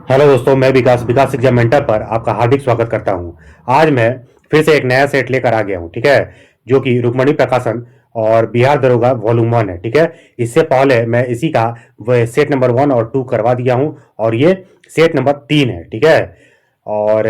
Hello दोस्तों, मैं विकास विकास exam mentor पर आपका हार्दिक स्वागत करता हूं। आज मैं फिर से एक नया सेट लेकर आ गया हूं, ठीक है, जो कि रुक्मणी प्रकाशन और बिहार दरोगा वॉल्यूम 1 है, ठीक है। इससे पहले मैं इसी का सेट नंबर 1 और 2 करवा दिया हूं और ये सेट नंबर 3 है, ठीक है। और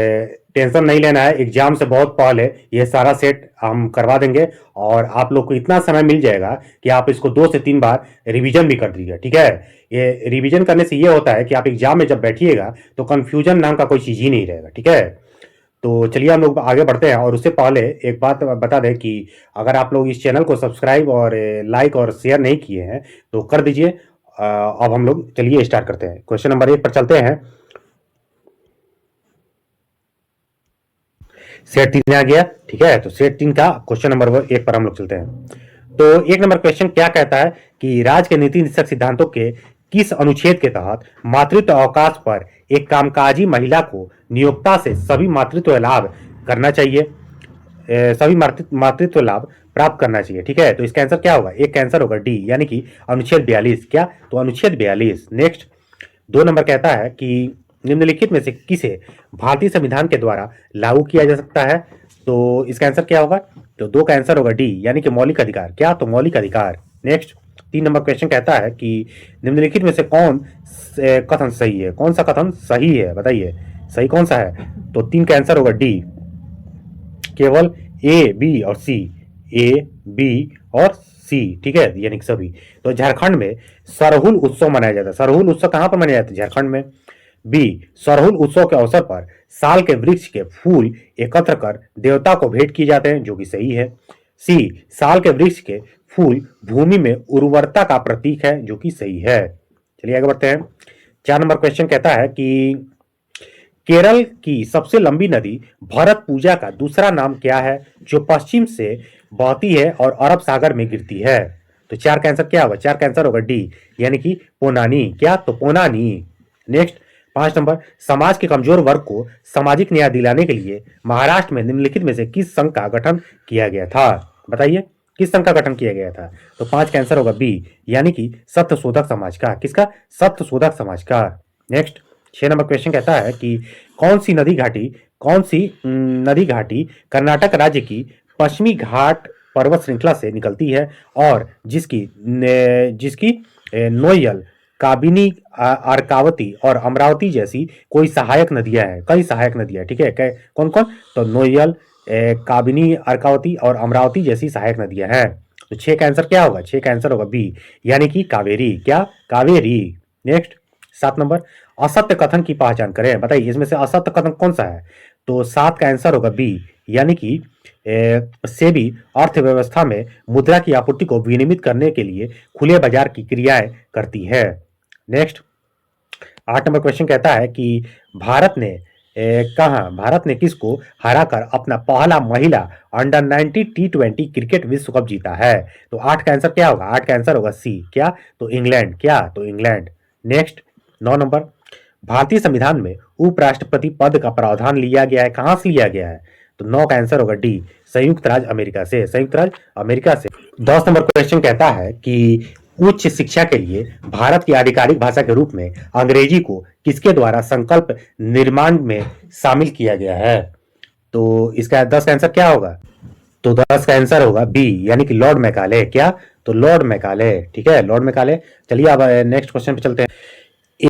टेंशन नहीं लेना है, एग्जाम से बहुत पहले ये सारा सेट हम करवा देंगे और आप लोग को इतना समय मिल जाएगा कि आप इसको 2 से 3 बार रिवीजन भी कर दीजिए, ठीक है। ये रिवीजन करने से ये होता है कि आप एग्जाम में जब बैठिएगा तो कंफ्यूजन नाम का कोई चीज ही नहीं रहेगा, ठीक है। तो चलिए हम लोग आगे बढ़ते हैं और उससे पहले एक बात बता दें कि अगर आप लोग इस चैनल को सब्सक्राइब और लाइक और शेयर नहीं किए हैं तो कर दीजिए। अब हम लोग चलिए स्टार्ट करते हैं। क्वेश्चन नंबर 1 पर चलते हैं। सेट 3 आ गया, ठीक है। तो सेट 3 का क्वेश्चन नंबर 1 पर हम लोग चलते हैं। तो 1 नंबर क्वेश्चन क्या कहता है कि राज्य के नीति निश्चक सिद्धांतों के किस अनुच्छेद के तहत मातृत्व अवकाश पर एक कामकाजी महिला को नियोक्ता से सभी मातृत्व लाभ करना चाहिए, सभी मातृत्व लाभ प्राप्त करना चाहिए, ठीक है। तो इसका आंसर क्या होगा? एक का आंसर होगा डी, यानी कि अनुच्छेद 42। क्या? तो अनुच्छेद 42। नेक्स्ट 2 नंबर कहता है कि निम्नलिखित में से किसे भारतीय संविधान के द्वारा लागू किया जा सकता है? तो इसका आंसर क्या होगा? तो 2 का आंसर होगा डी, यानी कि मौलिक अधिकार। क्या? तो मौलिक अधिकार। नेक्स्ट 3 नंबर क्वेश्चन कहता है कि निम्नलिखित में से कौन कथन सही है? कौन सा कथन सही है, बताइए सही कौन सा है? तो 3 का आंसर होगा डी, केवल ए, बी और सी। ए, बी और सी, ठीक है, यानी कि सभी। तो झारखंड में सरहुल उत्सव मनाया जाता है। सरहुल उत्सव कहां पर मनाया जाता है? झारखंड में। बी, सरहुल उत्सव के अवसर पर साल के वृक्ष के फूल एकत्र कर देवता को भेंट किए जाते हैं, जो कि सही है। सी, साल के वृक्ष के फूल भूमि में उर्वरता का प्रतीक है, जो कि सही है। चलिए आगे बढ़ते हैं। 4 नंबर क्वेश्चन कहता है कि केरल की सबसे लंबी नदी भरतपुजा का दूसरा नाम क्या है, जो पश्चिम से बहती है और अरब सागर में गिरती है? तो 4 का आंसर क्या होगा? 4 का आंसर होगा डी, यानी कि पोनानी। क्या? तो पोनानी। नेक्स्ट 5 नंबर, समाज के कमजोर वर्ग को सामाजिक न्याय दिलाने के लिए महाराष्ट्र में निम्नलिखित में से किस संघ का गठन किया गया था? बताइए किस संघ का गठन किया गया था? तो 5 का आंसर होगा बी, यानी कि सत्यशोधक समाज का। किसका? सत्यशोधक समाज का। नेक्स्ट 6 नंबर क्वेश्चन कहता है कि कौन सी नदी घाटी कर्नाटक राज्य की पश्चिमी घाट पर्वत श्रृंखला से निकलती है और जिसकी नोयल, काबिनी, अर्कावती और अमरावती जैसी कोई सहायक नदियां हैं, कई सहायक नदियां, ठीक है। कौन कौन? तो नोयल, काबिनी, अर्कावती और अमरावती जैसी सहायक नदियां हैं। तो 6 का आंसर क्या होगा? 6 का आंसर होगा बी, यानी कि कावेरी। क्या? कावेरी। नेक्स्ट 7 नंबर, असत्य कथन की पहचान करें। बताइए इसमें से असत्य कथन कौन सा है? तो 7 का आंसर होगा बी, यानी कि सेबी अर्थव्यवस्था में मुद्रा की आपूर्ति को विनियमित करने के लिए खुले बाजार की क्रियाएं करती है। नेक्स्ट 8 नंबर क्वेश्चन कहता है कि भारत ने किसको हराकर अपना पहला महिला अंडर 90 T20 क्रिकेट विश्व कप जीता है? तो 8 का आंसर क्या होगा? 8 का आंसर होगा सी। क्या? तो इंग्लैंड। क्या? तो इंग्लैंड। नेक्स्ट 9 नंबर, भारतीय संविधान में उपराष्ट्रपति पद का प्रावधान लिया गया है, कहां से लिया गया है? तो 9 का आंसर होगा डी, संयुक्त राज्य अमेरिका से। संयुक्त राज्य अमेरिका से। 10 नंबर क्वेश्चन कहता है कि उच्च शिक्षा के लिए भारत की आधिकारिक भाषा के रूप में अंग्रेजी को किसके द्वारा संकल्प निर्माण में शामिल किया गया है? तो इसका 10 का आंसर क्या होगा? तो 10 का आंसर होगा बी, यानी कि लॉर्ड मैकाले। क्या? तो लॉर्ड मैकाले, ठीक है, लॉर्ड मैकाले। चलिए अब नेक्स्ट क्वेश्चन पे चलते हैं।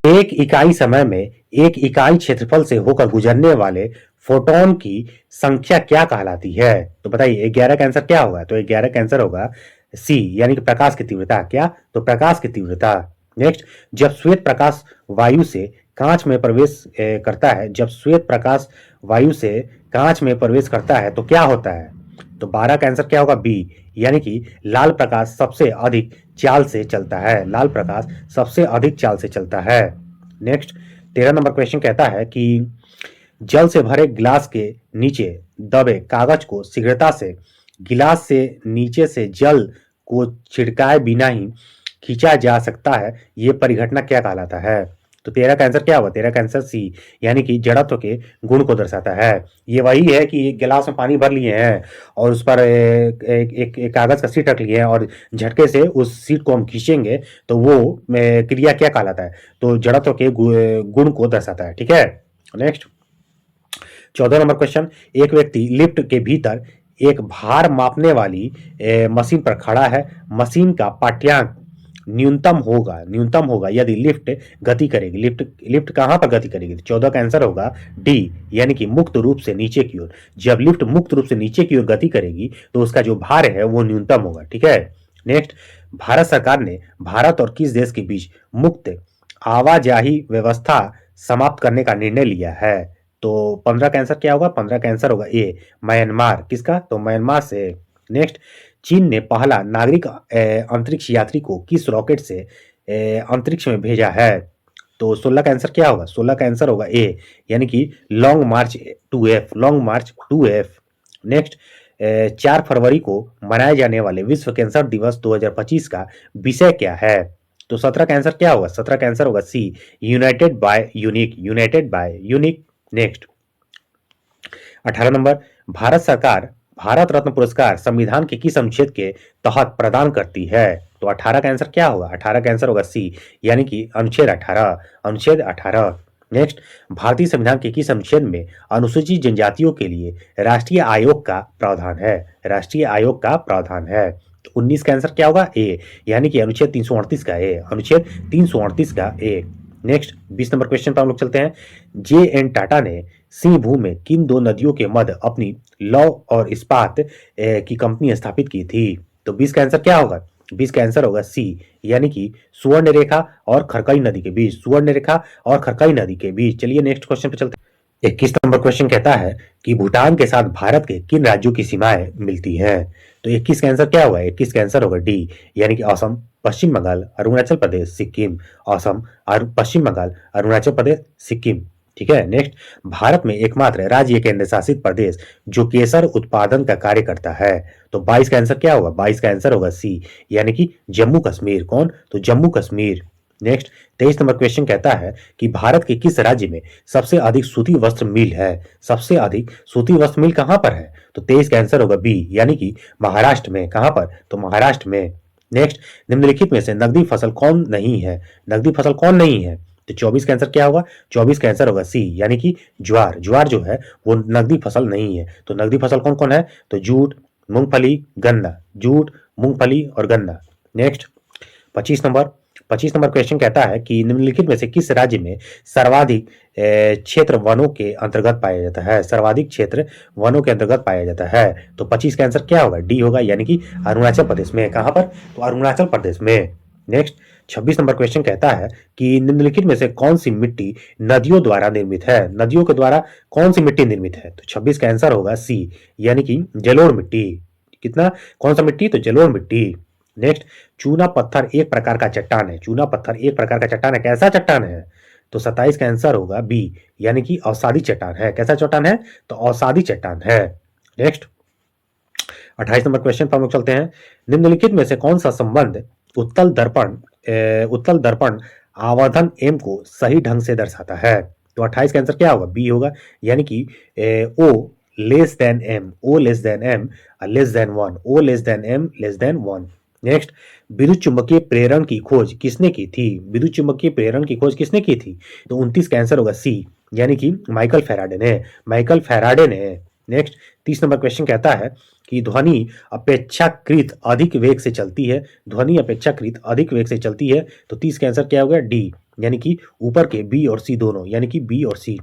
एक इकाई समय में एक इकाई क्षेत्रफल से होकर गुजरने वाले फोटोन की संख्या क्या कहलाती है? तो बताइए 11 का आंसर क्या होगा? तो 11 का आंसर होगा सी, यानी कि प्रकाश की तीव्रता। क्या? तो प्रकाश की तीव्रता। नेक्स्ट, जब श्वेत प्रकाश वायु से कांच में प्रवेश करता है, जब श्वेत प्रकाश वायु से कांच में प्रवेश करता है तो क्या होता है? तो 12 का आंसर क्या होगा? बी, यानी कि लाल प्रकाश सबसे अधिक चाल से चलता है। लाल प्रकाश सबसे अधिक चाल से चलता है। नेक्स्ट 13 नंबर क्वेश्चन कहता है कि जल से भरे गिलास के नीचे दबे कागज को शीघ्रता से गिलास से नीचे से जल को छिड़काए बिना ही खींचा जा सकता है, ये परिघटना क्या कहलाता है? तो 13 का आंसर क्या होगा? 13 का आंसर सी, यानी कि जड़त्व के गुण को दर्शाता है। ये वही है कि एक गिलास में पानी भर लिए हैं और उस पर एक कागज का शीट रख लिए हैं और झटके से उस शीट को हम खींचेंगे तो वो क्रिया क्या कहलाता है? तो जड़त्व के गुण को दर्शाता है। ठीक है, नेक्स्ट 14 नंबर क्वेश्चन, एक व्यक्ति लिफ्ट के भीतर एक भार मापने वाली मशीन पर खड़ा है। मशीन का पाठ्यांक न्यूनतम होगा यदि लिफ्ट गति करेगी। लिफ्ट लिफ्ट कहां पर गति करेगी? 14 का आंसर होगा डी, यानी कि मुक्त रूप से नीचे की ओर। जब लिफ्ट मुक्त रूप से नीचे की ओर गति करेगी तो उसका जो भार है वो न्यूनतम होगा। ठीक है, नेक्स्ट, भारत सरकार ने भारत और किस देश के बीच मुक्त आवाजाही व्यवस्था समाप्त करने का निर्णय लिया है? तो 15 का आंसर क्या होगा? 15 का आंसर होगा ए, म्यांमार। किसका? तो म्यांमार से। नेक्स्ट, चीन ने पहला नागरिक अंतरिक्ष यात्री को किस रॉकेट से अंतरिक्ष में भेजा है? तो 16 का आंसर क्या होगा? 16 का आंसर होगा ए, यानी कि लॉन्ग मार्च 2F, लॉन्ग मार्च 2F। नेक्स्ट, 4 फरवरी को मनाए जाने वाले विश्व कैंसर दिवस 2025 का विषय क्या है? तो 17 का आंसर क्या होगा? 17 का आंसर होगा C, united by unique, united by unique. Next 18 number, Bharat सरकार भारत रत्न पुरस्कार संविधान के किस अनुच्छेद के तहत प्रदान करती है? तो 18 का आंसर क्या होगा? 18 का आंसर होगा सी, यानी कि अनुच्छेद 18, अनुच्छेद 18। नेक्स्ट, भारतीय संविधान के किस अनुच्छेद में अनुसूचित जनजातियों के लिए राष्ट्रीय आयोग का प्रावधान है? राष्ट्रीय आयोग का प्रावधान है। तो 19 का आंसर क्या होगा? ए, यानी कि अनुच्छेद 338 का ए, अनुच्छेद 338 का ए। नेक्स्ट 20 नंबर क्वेश्चन पर हम लोग चलते हैं। जे.एन. टाटा ने सिंहभू में किन दो नदियों के मध्य अपनी लौह और इस्पात की कंपनी स्थापित की थी? तो 20 का आंसर क्या होगा? 20 का आंसर होगा सी, यानी कि सुवर्ण रेखा और खरकई नदी के बीच, सुवर्ण रेखा और खरकई नदी के बीच। चलिए नेक्स्ट क्वेश्चन पे चलते हैं। 21 नंबर क्वेश्चन कहता है कि भूटान के साथ भारत के किन राज्यों की सीमाएं मिलती हैं? तो 21 का आंसर क्या होगा? 21 का आंसर होगा डी, यानी कि असम, पश्चिम बंगाल, अरुणाचल प्रदेश, सिक्किम। असम, पश्चिम बंगाल, अरुणाचल प्रदेश, सिक्किम। ठीक है, नेक्स्ट, भारत में एकमात्र राज्य केंद्र शासित प्रदेश जो केसर उत्पादन का कार्य करता है। तो 22 का आंसर क्या होगा? 22 का आंसर होगा सी, यानी कि जम्मू कश्मीर। कौन? तो Jammu Kashmir. Next 23 number question कहता है कि भारत के किस राज्य में सबसे अधिक सूती वस्त्र मिल है? सबसे अधिक सूती वस्त्र मिल कहां पर है? तो 23 का आंसर होगा बी, यानी कि महाराष्ट्र में। कहां पर? तो महाराष्ट्र में। नेक्स्ट, निम्नलिखित में से नकदी फसल कौन नहीं है? नकदी फसल कौन नहीं है? तो 24 का आंसर क्या होगा? 24 का आंसर होगा सी, यानी कि ज्वार। ज्वार जो है वो नकदी फसल नहीं है। तो नकदी फसल कौन कौन है? तो जूट, मूंगफली, गन्ना। जूट, मूंगफली और गन्ना। नेक्स्ट 25 नंबर 25 नंबर क्वेश्चन कहता है कि निम्नलिखित में से किस राज्य में सर्वाधिक क्षेत्र वनों के अंतर्गत पाया जाता है? सर्वाधिक क्षेत्र वनों के अंतर्गत पाया जाता है। तो 25 का आंसर क्या होगा? डी होगा, यानी कि अरुणाचल प्रदेश में। कहां पर? तो अरुणाचल प्रदेश में। नेक्स्ट 26 नंबर क्वेश्चन कहता है कि निम्नलिखित में से कौन सी मिट्टी नदियों द्वारा निर्मित है? नदियों के द्वारा कौन सी मिट्टी निर्मित है? तो 26 का आंसर होगा सी, यानी कि जलोढ़ मिट्टी। कितना? कौन सा मिट्टी? तो जलोढ़ मिट्टी। नेक्स्ट, चूना पत्थर एक प्रकार का चट्टान है। चूना पत्थर एक प्रकार का चट्टान है। कैसा चट्टान है? तो 27 का आंसर होगा बी, यानी कि अवसादी चट्टान है। कैसा चट्टान है? तो अवसादी चट्टान है। नेक्स्ट 28 नंबर क्वेश्चन पर हम लोग चलते हैं। निम्नलिखित में से कौन सा संबंध उत्तल दर्पण आवर्धन एम को सही ढंग से दर्शाता है? तो 28 का आंसर क्या होगा? बी होगा, यानी कि O less than M, O less than M, less than one, O less than M, less than one. Next, विद्युत चुंबकीय प्रेरण की खोज किसने की थी? विद्युत चुंबकीय प्रेरण की खोज किसने की थी? तो 29 का आंसर होगा सी, यानी कि माइकल फैराडे ने। माइकल फैराडे ने। नेक्स्ट 30 नंबर क्वेश्चन कहता है कि ध्वनि अपेक्षाकृत अधिक वेग से चलती है। ध्वनि अपेक्षाकृत अधिक वेग से चलती है। तो 30 का आंसर क्या होगा? डी, यानी कि ऊपर के बी और सी दोनों, यानी कि बी और सी।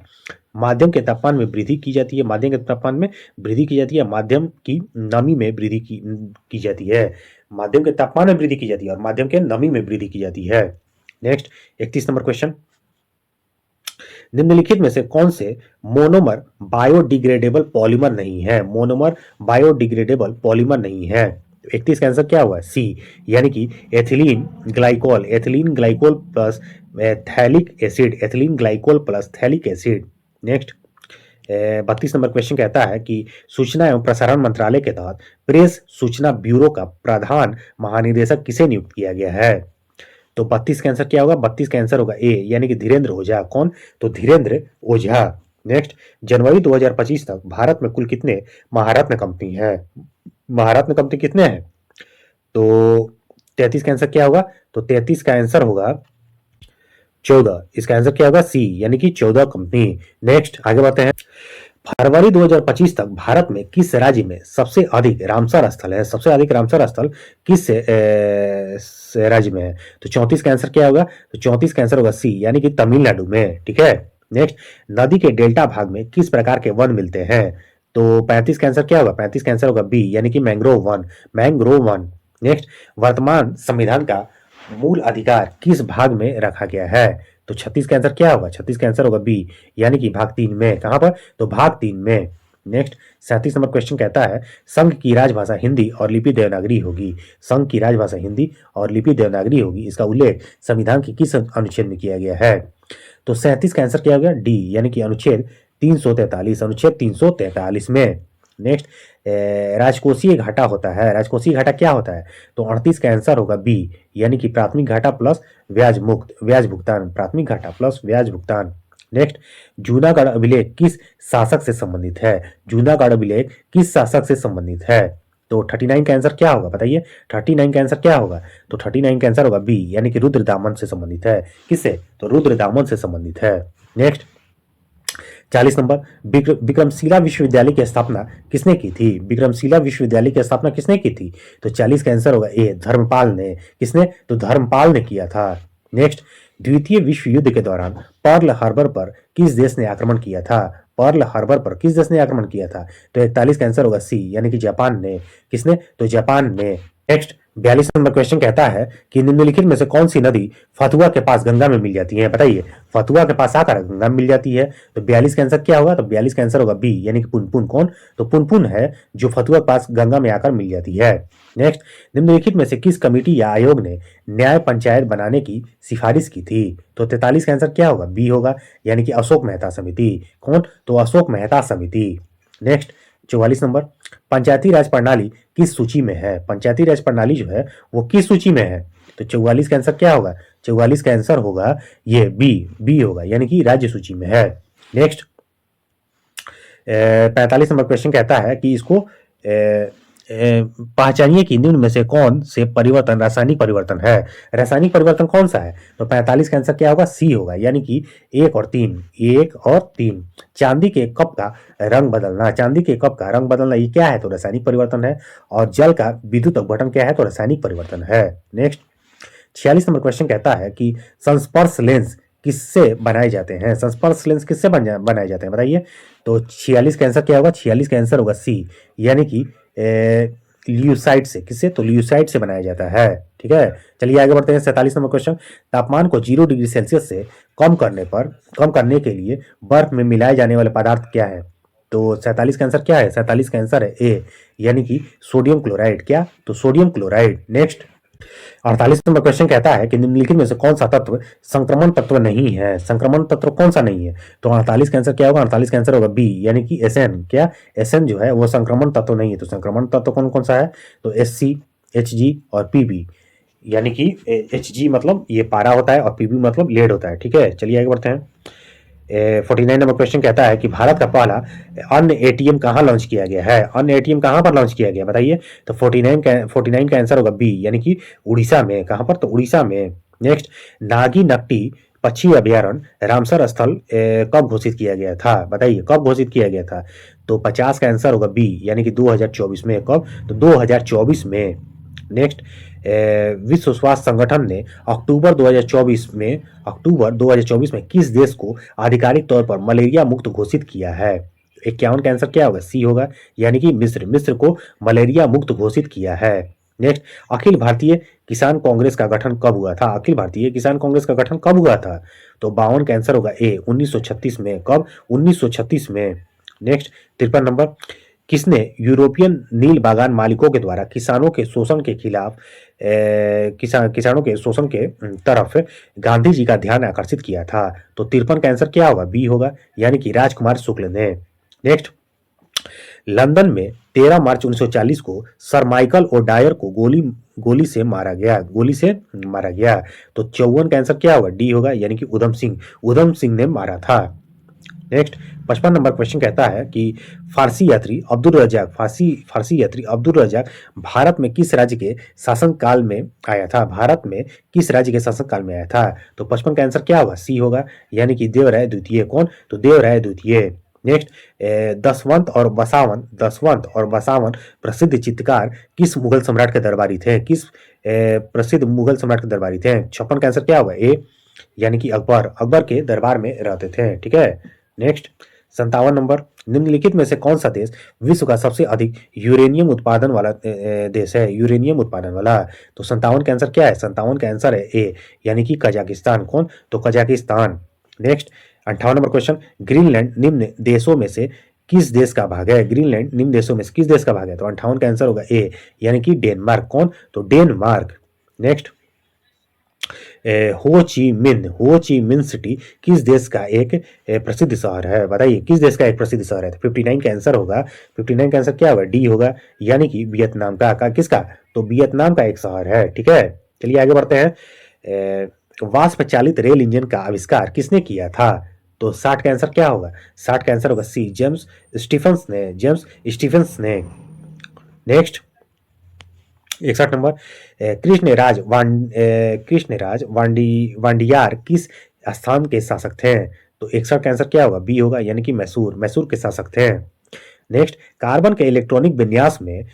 माध्यम के तापमान में वृद्धि की जाती है। माध्यम के तापमान में वृद्धि की जाती है। माध्यम की नमी में वृद्धि की जाती है। माध्यम के तापमान में वृद्धि की जाती है और माध्यम के नमी में वृद्धि की जाती है। नेक्स्ट 31 नंबर क्वेश्चन, निम्नलिखित में से कौन से मोनोमर बायोडिग्रेडेबल पॉलीमर नहीं है? मोनोमर बायोडिग्रेडेबल पॉलीमर नहीं है। 31 का आंसर क्या हुआ? सी, यानी कि ethylene glycol. Ethylene glycol plus phthalic acid. Ethylene glycol plus phthalic acid. Next 32 number question कहता है कि सूचना एवं प्रसारण मंत्रालय के तहत प्रेस सूचना ब्यूरो का प्रधान महानिदेशक किसे नियुक्त किया गया है? तो 32 का आंसर क्या होगा? 32 का आंसर होगा ए, यानी कि धीरेन्द्र ओझा। कौन? तो धीरेन्द्र ओझा। नेक्स्ट, जनवरी 2025 तक भारत में कुल कितने महारत्न कंपनी है? महारत्न कंपनी कितने हैं? तो 33 का आंसर क्या होगा? तो 33 का आंसर होगा 14। इसका आंसर क्या होगा? सी, यानी कि 14 कंपनी। नेक्स्ट आगे बढ़ते हैं। फरवरी 2025 तक भारत में किस राज्य में सबसे अधिक रामसर स्थल है? सबसे अधिक रामसर स्थल किस राज्य में है? तो 34 का आंसर क्या होगा? तो 34 का आंसर होगा सी, यानी कि तमिलनाडु में। ठीक है। नेक्स्ट, नदी के डेल्टा भाग में किस प्रकार के वन मिलते हैं? तो 35 का आंसर क्या होगा? 35 का आंसर होगा बी, यानी कि mangrove one. Mangrove one. Next, वर्तमान संविधान का मूल अधिकार किस भाग में रखा गया है? तो 36 का आंसर क्या होगा? 36 का आंसर होगा बी, यानी कि भाग 3 में। कहां पर? तो भाग 3 में। नेक्स्ट, 37 नंबर क्वेश्चन कहता है संघ की राजभाषा हिंदी और लिपि देवनागरी होगी। संघ की राजभाषा हिंदी और लिपि देवनागरी होगी, इसका उल्लेख संविधान के किस अनुच्छेद में किया गया है? तो 37 का आंसर क्या हो गया? डी, यानी कि अनुच्छेद 343। अनुच्छेद 343 में। नेक्स्ट, राजकोषीय घाटा होता है। राजकोषीय घाटा क्या होता है? तो 38 का आंसर होगा बी, यानी कि प्राथमिक घाटा प्लस ब्याज मुक्त ब्याज भुगतान। प्राथमिक घाटा प्लस ब्याज भुगतान। नेक्स्ट, जूनागढ़ अभिलेख किस शासक से संबंधित है? जूनागढ़ अभिलेख किस शासक से संबंधित है? तो 39 का आंसर क्या होगा? बताइए, 39 का आंसर क्या होगा? तो 39 का आंसर होगा बी, यानी कि रुद्रदामन से संबंधित है। किससे? तो रुद्रदामन से संबंधित है। नेक्स्ट, 40 नंबर, विक्रमशिला विश्वविद्यालय की स्थापना किसने की थी? विक्रमशिला विश्वविद्यालय की स्थापना किसने की थी? तो 40 का आंसर होगा ए, धर्मपाल ने। किसने? तो धर्मपाल ने किया था। नेक्स्ट, द्वितीय विश्व युद्ध के दौरान पर्ल हार्बर पर किस देश ने आक्रमण किया था? पर्ल हार्बर पर किस देश ने आक्रमण किया था? तो 41 का आंसर होगा सी, यानी कि जापान ने। किसने? तो जापान ने। नेक्स्ट, 42 नंबर क्वेश्चन कहता है कि निम्नलिखित में से कौन सी नदी फतुआ के पास गंगा में मिल जाती है? बताइए, फतुआ के पास आकर गंगा में मिल जाती है। तो 42 का आंसर क्या होगा? तो 42 का आंसर होगा बी, यानी कि पुनपुन। कौन? तो पुनपुन है जो फतुआ के पास गंगा में आकर मिल जाती है। नेक्स्ट, निम्नलिखित में से किस कमेटी या आयोग ने न्याय पंचायत बनाने की सिफारिश की थी? तो 43 का आंसर क्या होगा? बी होगा, यानी कि अशोक मेहता समिति। कौन? तो अशोक मेहता समिति। नेक्स्ट, 44 नंबर, पंचायती राज प्रणाली किस सूची में है? पंचायती राज प्रणाली जो है वो किस सूची में है? तो 44 का आंसर क्या होगा? 44 का आंसर होगा ये बी होगा, यानी कि राज्य सूची में है। नेक्स्ट, 45 नंबर क्वेश्चन कहता है कि इसको पहचानिए कि निम्न में से कौन से परिवर्तन रासायनिक परिवर्तन है? रासायनिक परिवर्तन कौन सा है? तो 45 का आंसर क्या होगा? सी होगा, यानी कि 1 और 3। 1 और 3। चांदी के कप का रंग बदलना। चांदी के कप का रंग बदलना ये क्या है? तो रासायनिक परिवर्तन है। और जल का विद्युत अपघटन क्या है? तो रासायनिक परिवर्तन है। नेक्स्ट, 46 नंबर क्वेश्चन कहता है कि संस्पर्श लेंस किससे बनाए जाते हैं? संस्पर्श लेंस किससे बनाए जाते हैं? बताइए। तो 46 का आंसर क्या होगा? 46 का आंसर होगा सी, यानी कि ल्यूसाइड से। किससे? तो ल्यूसाइड से बनाया जाता है। ठीक है, चलिए आगे बढ़ते हैं। 47 नंबर क्वेश्चन, तापमान को 0 डिग्री सेल्सियस से कम करने के लिए बर्फ में मिलाए जाने वाले पदार्थ क्या है? तो 47 का आंसर क्या है? 47 का आंसर है ए, यानी कि सोडियम क्लोराइड। क्या? तो sodium chloride. Next, 48 number question कहता है कि निम्नलिखित में से कौन सा तत्व संक्रमण तत्व नहीं है? संक्रमण तत्व कौन सा नहीं है? तो 48 का आंसर क्या होगा? 48 का आंसर होगा बी, यानी कि एसएन। क्या? एसएन जो है वो संक्रमण तत्व नहीं है। तो संक्रमण तत्व कौन कौन सा है? तो एससी, एचजी और पीबी, यानी कि एचजी मतलब ये पारा होता है और पीबी मतलब लेड होता है। ठीक है, चलिए आगे बढ़ते हैं। 49 नंबर क्वेश्चन कहता है कि भारत का पहला अन्य एटीएम कहाँ लॉन्च किया गया है? अन्य एटीएम कहाँ पर लॉन्च किया गया? बताइए। तो 49 का आंसर होगा बी, यानी कि उड़ीसा में। कहाँ पर? तो उड़ीसा में। नेक्स्ट, नागी नक्टी पक्षी अभ्यारण्य रामसर स्थल कब घोषित किया गया था? बताइए, कब घोषित किया गया था? तो 50 का आंसर होगा बी, यानी कि 2024 में। कब? तो 2024 में। नेक्स्ट, विश्व स्वास्थ्य संगठन ने अक्टूबर 2024 में किस देश को आधिकारिक तौर पर मलेरिया मुक्त घोषित किया है? 51 का आंसर क्या होगा? सी होगा, यानी कि मिस्र को मलेरिया मुक्त घोषित किया है। नेक्स्ट, अखिल भारतीय किसान कांग्रेस का गठन कब हुआ था? अखिल भारतीय किसान कांग्रेस का गठन कब हुआ था? तो 52 का आंसर होगा ए, 1936 में। कब? 1936 में। नेक्स्ट, 53 नंबर, किसने यूरोपियन नील बागान मालिकों के द्वारा किसानों के शोषण के खिलाफ किसानों के शोषण के तरफ गांधी जी का ध्यान आकर्षित किया था? तो 53 का आंसर क्या होगा? बी होगा, यानी कि राजकुमार शुक्ल ने। नेक्स्ट, लंदन में 13 मार्च 1940 को सर माइकल ओडायर को गोली से मारा गया। तो 54 का आंसर क्या होगा? डी होगा, यानी कि उधम सिंह ने मारा था। नेक्स्ट 55 नंबर क्वेश्चन कहता है कि फारसी यात्री अब्दुल रजाक भारत में किस राज्य के शासनकाल में आया था? तो 55 का आंसर क्या होगा? सी होगा, यानी कि देवराय द्वितीय। कौन? तो देवराय द्वितीय। नेक्स्ट दसवंत और बसावन प्रसिद्ध चित्रकार किस मुगल सम्राट के दरबारी थे? 56 का आंसर क्या होगा? ए, यानी कि अकबर के दरबार में रहते थे। ठीक है। नेक्स्ट 57 नंबर, निम्नलिखित में से कौन सा देश विश्व का सबसे अधिक यूरेनियम उत्पादन वाला देश है? तो 57 का आंसर क्या है? 57 का आंसर है ए, यानी कि कजाकिस्तान। कौन? तो Kazakhstan. Next 58 number question, Greenland निम्न देशों में से किस देश का भाग है? तो 58 का आंसर होगा ए, यानी कि डेनमार्क। कौन? तो डेनमार्क। नेक्स्ट हो ची मिन सिटी किस देश का एक प्रसिद्ध शहर है? बताइए, किस देश का एक प्रसिद्ध शहर है? तो 59 का आंसर होगा, 59 का आंसर क्या होगा? डी होगा, यानी कि वियतनाम का। किसका? तो वियतनाम का एक शहर है। ठीक है, चलिए आगे बढ़ते हैं। वाष्प चालित रेल इंजन का आविष्कार किसने किया था? तो 60 का आंसर क्या होगा? 60 का आंसर होगा सी, जेम्स स्टीफेंस ने। नेक्स्ट 61 नंबर, कृष्णराज वांडियार किस स्थान के शासक थे? तो 61 का आंसर क्या होगा? बी होगा, यानी कि मैसूर के शासक थे। नेक्स्ट, कार्बन के इलेक्ट्रॉनिक विन्यास में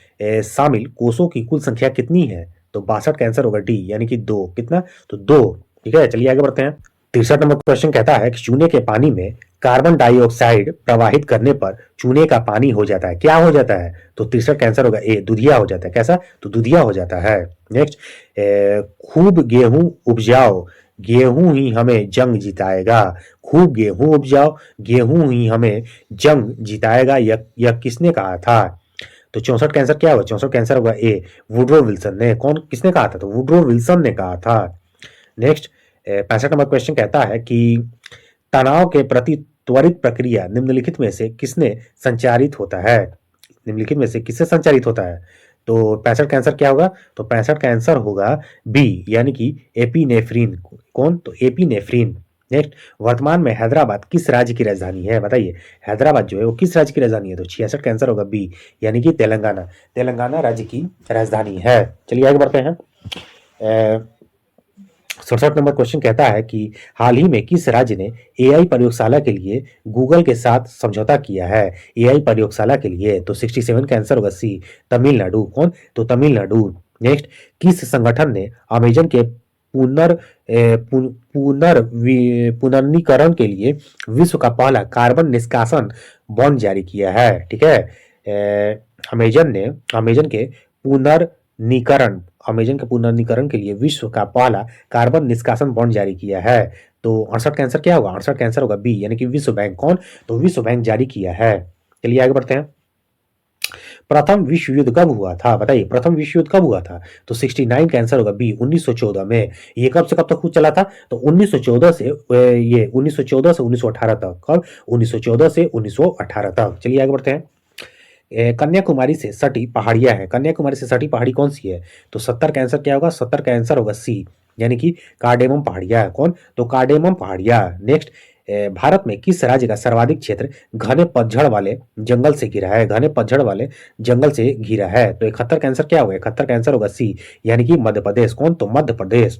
शामिल कोषों की कुल संख्या कितनी है? तो 62 का आंसर होगा डी, यानी कि 2। कितना? तो 2। ठीक है, चलिए आगे बढ़ते हैं। 63 नंबर क्वेश्चन कहता है कि चूने के पानी में कार्बन डाइऑक्साइड प्रवाहित करने पर चूने का पानी हो जाता है। क्या हो जाता है? तो 63 का आंसर होगा ए, दुधिया हो जाता है। कैसा? तो दुधिया हो जाता है। नेक्स्ट, खूब गेहूं उपजाओ, गेहूं ही हमें जंग जिताएगा। खूब गेहूं उपजाओ, गेहूं ही हमें जंग जिताएगा, यह किसने कहा था? तो 64 का आंसर क्या होगा? 64 का आंसर होगा ए, वुड्रो विल्सन ने। कौन? किसने कहा था? तो वुड्रो विल्सन ने कहा था। नेक्स्ट 65 नंबर क्वेश्चन कहता है कि तनाव के प्रति त्वरित प्रक्रिया निम्नलिखित में से किससे संचारित होता है? तो 65 का आंसर क्या होगा? तो 65 का आंसर होगा बी, यानी कि एपिनेफ्रिन। कौन? तो एपिनेफ्रिन। नेक्स्ट, वर्तमान में हैदराबाद किस राज्य की राजधानी है? बताइए, हैदराबाद जो है वो किस राज्य की राजधानी है? तो 66 का आंसर होगा बी, यानी कि तेलंगाना राज्य की राजधानी है। चलिए आगे बढ़ते हैं। 67 नंबर क्वेश्चन कहता है कि हाल ही में किस राज्य ने एआई प्रयोगशाला के लिए गूगल के साथ समझौता किया है? एआई प्रयोगशाला के लिए। तो 67 का आंसर होगा सी, तमिलनाडु। कौन? तो तमिलनाडु। नेक्स्ट, किस संगठन ने अमेजन के पुनर्नवीकरण के लिए विश्व का पहला कार्बन निष्कासन बॉन्ड जारी किया है? ठीक है, अमेजन के पुनर्नवीकरण के लिए विश्व का पहला कार्बन निष्कासन बॉन्ड जारी किया है। तो 68 का आंसर क्या होगा? 68 का आंसर होगा बी, यानी कि विश्व बैंक। कौन? तो विश्व बैंक जारी किया है। चलिए आगे बढ़ते हैं। प्रथम विश्व युद्ध कब हुआ था? बताइए, प्रथम विश्व युद्ध कब हुआ था? तो 69 का आंसर होगा बी, 1914 में। ये कब से कब तक चला था? तो 1914 से 1918 तक। कब? 1914 से 1918 तक। चलिए आगे बढ़ते हैं। कन्याकुमारी से सटी पहाड़ियां हैं। कन्याकुमारी से सटी पहाड़ी कौन सी है? तो 70 का आंसर क्या होगा? 70 का आंसर होगा सी, यानी कि कार्डेमम पहाड़ियां। कौन? तो कार्डेमम पहाड़ियां। नेक्स्ट, भारत में किस राज्य का सर्वाधिक क्षेत्र घने पतझड़ वाले जंगल से घिरा है? तो 71 का आंसर क्या होगा? 71 का आंसर होगा सी, यानी कि मध्य प्रदेश। कौन? तो Madhya Pradesh.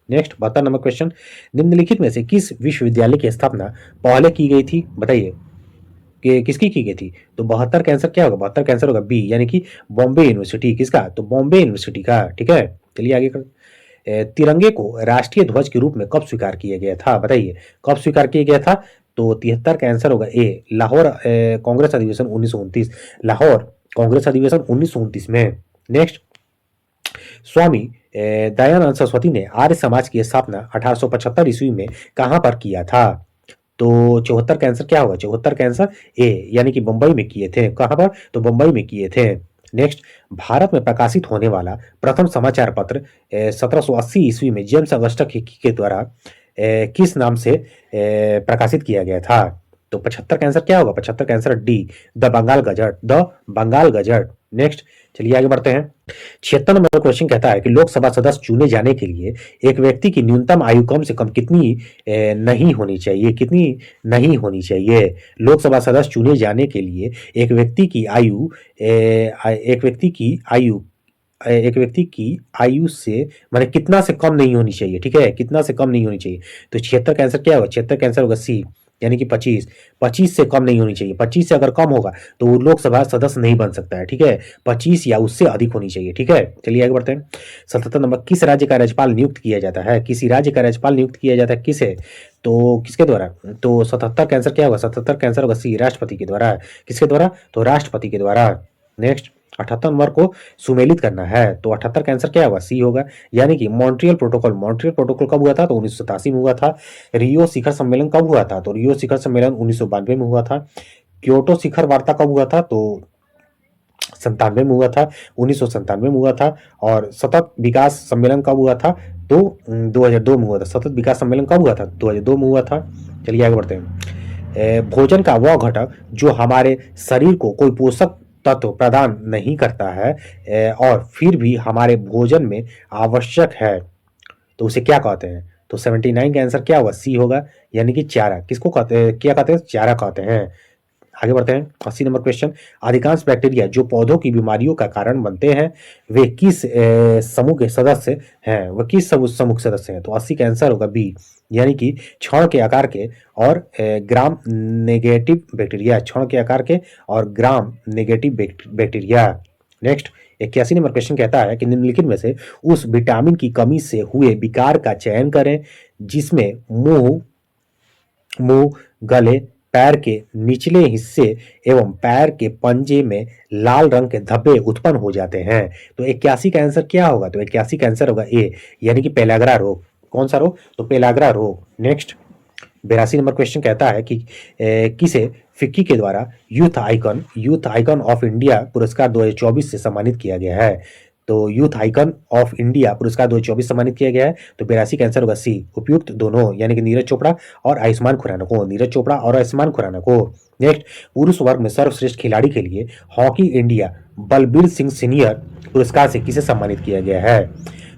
Next 72 number question, निम्नलिखित में से किस विश्वविद्यालय की स्थापना पहले की गई थी? बताइए कि किसकी की गई थी? तो 72 का आंसर क्या होगा? 72 का आंसर होगा बी, यानी कि बॉम्बे यूनिवर्सिटी। किसका? तो बॉम्बे यूनिवर्सिटी का। ठीक है, चलिए आगे कर। तिरंगे को राष्ट्रीय ध्वज के रूप में कब स्वीकार किया गया था? बताइए, कब स्वीकार किया गया था? तो 73 का आंसर होगा ए, लाहौर कांग्रेस अधिवेशन 1929। लाहौर कांग्रेस अधिवेशन 1929 में। नेक्स्ट, स्वामी दयानंद सरस्वती ने आर्य समाज की स्थापना 1875 ईस्वी में कहां पर किया था? तो 74 का आंसर क्या होगा? 74 का आंसर ए, यानी कि बंबई में किए थे। कहां पर? तो बंबई में किए थे। नेक्स्ट, भारत में प्रकाशित होने वाला प्रथम समाचार पत्र 1780 ईस्वी में जेम्स ऑगस्टस के द्वारा किस नाम से प्रकाशित किया गया था? तो 75 का आंसर क्या होगा? 75 का answer D, the Bengal gazette, the Bengal gazette. Next, चलिए आगे बढ़ते हैं। 76 नंबर क्वेश्चन कहता है कि लोकसभा सदस्य चुने जाने के लिए एक व्यक्ति की न्यूनतम आयु कम से कम कितनी नहीं होनी चाहिए? कितनी नहीं होनी चाहिए? लोकसभा सदस्य चुने जाने के लिए एक व्यक्ति की आयु एक व्यक्ति की आयु एक व्यक्ति की आयु से माने कितना से कम नहीं होनी चाहिए, ठीक है, कितना से कम नहीं होनी चाहिए। तो 76 का आंसर क्या होगा? 76 का आंसर होगा सी, यानी कि 25। 25 से कम नहीं होनी चाहिए। 25 से अगर कम होगा तो वो लोकसभा सदस्य नहीं बन सकता है, ठीक है। 25 या उससे अधिक होनी चाहिए, ठीक है। चलिए आगे बढ़ते हैं। 77 नंबर, किस राज्य का राज्यपाल नियुक्त किया जाता है? किसी राज्य का राज्यपाल नियुक्त किया जाता है किसे? तो किसके द्वारा? तो 77 का आंसर क्या होगा? 77 का आंसर होगा सी, राष्ट्रपति के द्वारा। किसके द्वारा? तो राष्ट्रपति के द्वारा। नेक्स्ट, 78 नंबर को सुमेलित करना है, तो 78 का आंसर क्या होगा? सी होगा, यानी कि मॉन्ट्रियल प्रोटोकॉल। मॉन्ट्रियल प्रोटोकॉल कब हुआ था? तो 1987 में हुआ था। रियो शिखर सम्मेलन कब हुआ था? तो रियो शिखर सम्मेलन 1992 में हुआ था। क्योटो शिखर वार्ता कब हुआ था? तो 97 में हुआ था, 1997 में हुआ था। और सतत विकास सम्मेलन कब हुआ था? तो 2002 में हुआ था। सतत विकास सम्मेलन कब हुआ था? 2002 में हुआ था। चलिए आगे बढ़ते हैं। भोजन का वह घटक जो हमारे शरीर को कोई पोषक तत्व प्रदान नहीं करता है और फिर भी हमारे भोजन में आवश्यक है, तो उसे क्या कहते हैं? तो 79 का आंसर क्या होगा? सी होगा, यानी कि चारा। किसको कहते हैं? क्या कहते हैं? चारा कहते हैं। आगे बढ़ते हैं। 80 नंबर क्वेश्चन, अधिकांश बैक्टीरिया जो पौधों की बीमारियों का कारण बनते हैं वे किस समूह के सदस्य हैं? वह किस समूह के सदस्य हैं? तो 80 का आंसर होगा बी, यानी कि क्षण के आकार के और ग्राम नेगेटिव बैक्टीरिया। क्षण के आकार के और gram negative bacteria. Next, 81 number question कहता है कि निम्नलिखित में से उस विटामिन की कमी से हुए विकार का चयन करें जिसमें मुंह, गले, पैर के निचले हिस्से एवं पैर के पंजे में लाल रंग के धब्बे उत्पन्न हो जाते हैं। तो 81 का आंसर क्या होगा? तो 81 का आंसर होगा ए, यानी कि पेलाग्रा रोग। कौन सा रोग? तो पेलाग्रा रोग। नेक्स्ट, 82 नंबर क्वेश्चन कहता है कि किसे फिक्की के द्वारा यूथ आइकन ऑफ इंडिया पुरस्कार 2024 से सम्मानित किया गया है? तो यूथ आइकन ऑफ इंडिया पुरस्कार 2024 सम्मानित किया गया है। तो 82 का आंसर होगा सी, उपयुक्त दोनों, यानी कि नीरज चोपड़ा और आयुष्मान खुराना को। नीरज चोपड़ा और आयुष्मान खुराना को। नेक्स्ट, पुरुष वर्ग में सर्वश्रेष्ठ खिलाड़ी के लिए hockey India Balbir Singh senior पुरस्कार से किसे सम्मानित किया गया है?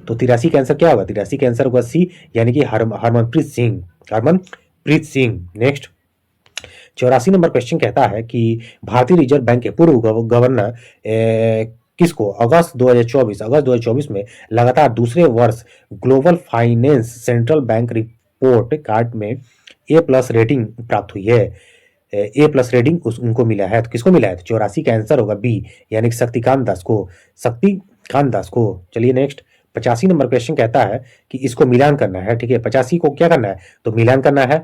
तो 83 का आंसर क्या होगा? 83 का आंसर होगा सी, यानी कि Harmanpreet Singh. Next, 84 number question कहता है कि भारतीय रिजर्व बैंक के पूर्व गवर्नर किसको अगस्त 2024 में लगातार दूसरे वर्ष global finance central bank report card में A+ रेटिंग प्राप्त हुई है? A+ रेटिंग उनको मिला है। तो किसको मिला है? तो 84 का आंसर होगा बी, यानी कि शक्तिकांत दास को। चलिए नेक्स्ट, 85 नंबर क्वेश्चन कहता है कि इसको मिलान करना है, ठीक है। 85 को क्या करना है? तो मिलान करना है।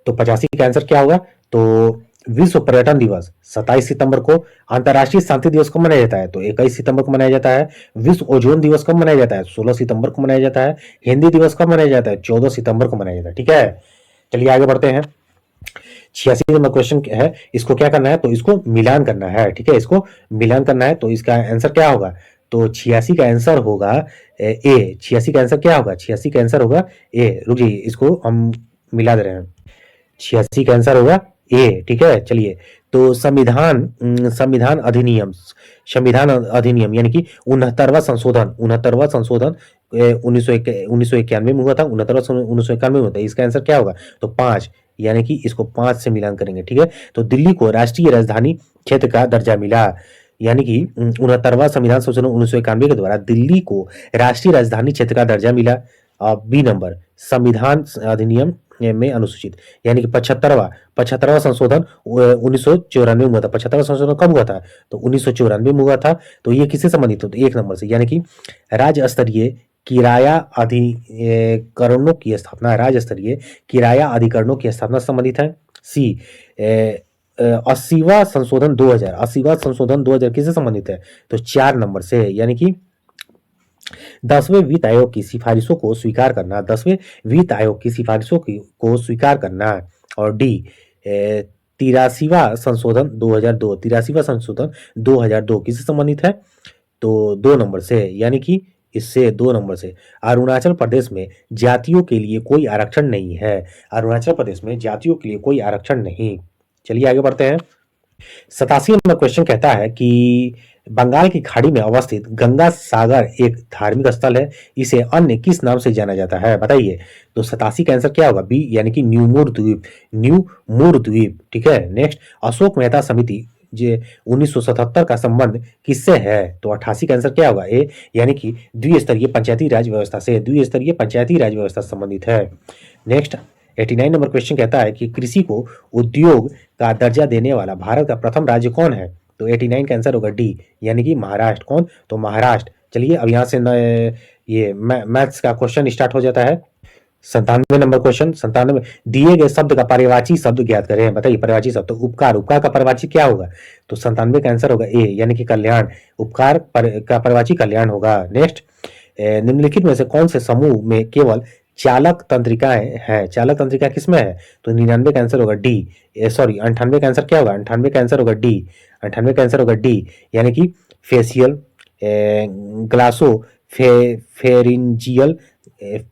तो 85 का आंसर क्या होगा? तो विश्व पर्यटन दिवस 27 सितंबर को, अंतर्राष्ट्रीय शांति दिवस कब मनाया जाता है? तो 21 सितंबर को मनाया जाता है। विश्व ओजोन दिवस कब मनाया जाता है? 16 सितंबर को मनाया जाता है। हिंदी दिवस कब मनाया जाता है? 14 सितंबर को मनाया जाता है, ठीक है। चलिए आगे बढ़ते हैं। 86 नंबर क्वेश्चन है, इसको क्या करना है? तो इसको मिलान करना है, ठीक है। इसको मिलान करना है, तो इसका आंसर क्या होगा? तो 86 का आंसर होगा ए। 86 का आंसर क्या होगा? 86 का आंसर होगा ए। रुकिए, इसको हम मिला दे रहे हैं। 86 का आंसर होगा ए, ठीक है। चलिए, तो संविधान अधिनियम यानी कि 69वां संशोधन 1991 में हुआ था। 1991 में हुआ था। इसका आंसर क्या होगा? तो 5, यानी कि इसको 5 से मिलान करेंगे, ठीक है। तो दिल्ली को राष्ट्रीय राजधानी क्षेत्र का दर्जा मिला, यानी कि 69वां संविधान संशोधन 1991 के द्वारा दिल्ली को राष्ट्रीय राजधानी क्षेत्र का दर्जा मिला। बी नंबर, संविधान अधिनियम में अनुसूचित, यानी कि 75वां संशोधन 1994 में हुआ था। 75वां संशोधन कब हुआ था? तो 1994 में हुआ था। तो ये किससे संबंधित होता है? 1 नंबर से, यानी कि राज्य स्तरीय किराया अधिकरणों की स्थापना, राज्य स्तरीय किराया अधिकरणों की स्थापना संबंधित है। सी, 80वां संशोधन 2000 किससे संबंधित है? तो 4 नंबर से, यानी कि 10वें वित्त आयोग की सिफारिशों को स्वीकार करना, 10वें वित्त आयोग की सिफारिशों को स्वीकार करना। और डी, 83वां संशोधन 2002 किससे संबंधित है? तो 2 नंबर से, यानी कि इससे 2 नंबर से अरुणाचल प्रदेश में जातियों के लिए कोई आरक्षण नहीं है। अरुणाचल प्रदेश में जातियों के लिए कोई आरक्षण नहीं। चलिए आगे बढ़ते हैं। 87 नंबर क्वेश्चन कहता है कि बंगाल की खाड़ी में अवस्थित गंगा सागर एक धार्मिक स्थल है, इसे अन्य किस नाम से जाना जाता है बताइए। तो 87 का आंसर क्या होगा? बी यानी कि न्यूमूर द्वीप, न्यूमूर द्वीप। ठीक है। नेक्स्ट, अशोक मेहता समिति जे 1977 का संबंध किससे है? तो 88 का आंसर क्या होगा? ए यानी कि द्विस्तरीय पंचायती राज व्यवस्था से, द्विस्तरीय पंचायती राज व्यवस्था से संबंधित है। नेक्स्ट, 89 नंबर क्वेश्चन कहता है कि कृषि को उद्योग का दर्जा देने वाला भारत का प्रथम राज्य कौन है? तो 89 का आंसर होगा डी यानी कि महाराष्ट्र। कौन? तो महाराष्ट्र। चलिए अब यहाँ से ये मैथ्स का क्वेश्चन स्टार्ट हो जाता है। 97 नंबर क्वेश्चन, 97 दिए गए शब्द का पर्यायवाची शब्द ज्ञात करें। बताइए पर्यायवाची शब्द। तो उपकार, उपकार का पर्यायवाची क्या होगा? तो 97 का आंसर होगा ए यानी कि कल्याण। उपकार का पर्यायवाची कल्याण होगा। नेक्स्ट, निम्नलिखित में से कौन से समूह में केवल चालक तंत्रिकाएं हैं? चालक तंत्रिका किसमें है? तो 99 का आंसर होगा डी। सॉरी 98 का आंसर क्या होगा? 98 का आंसर होगा डी। 98 का आंसर होगा डी यानी कि फेशियल, ग्लासो फेरिंजियल,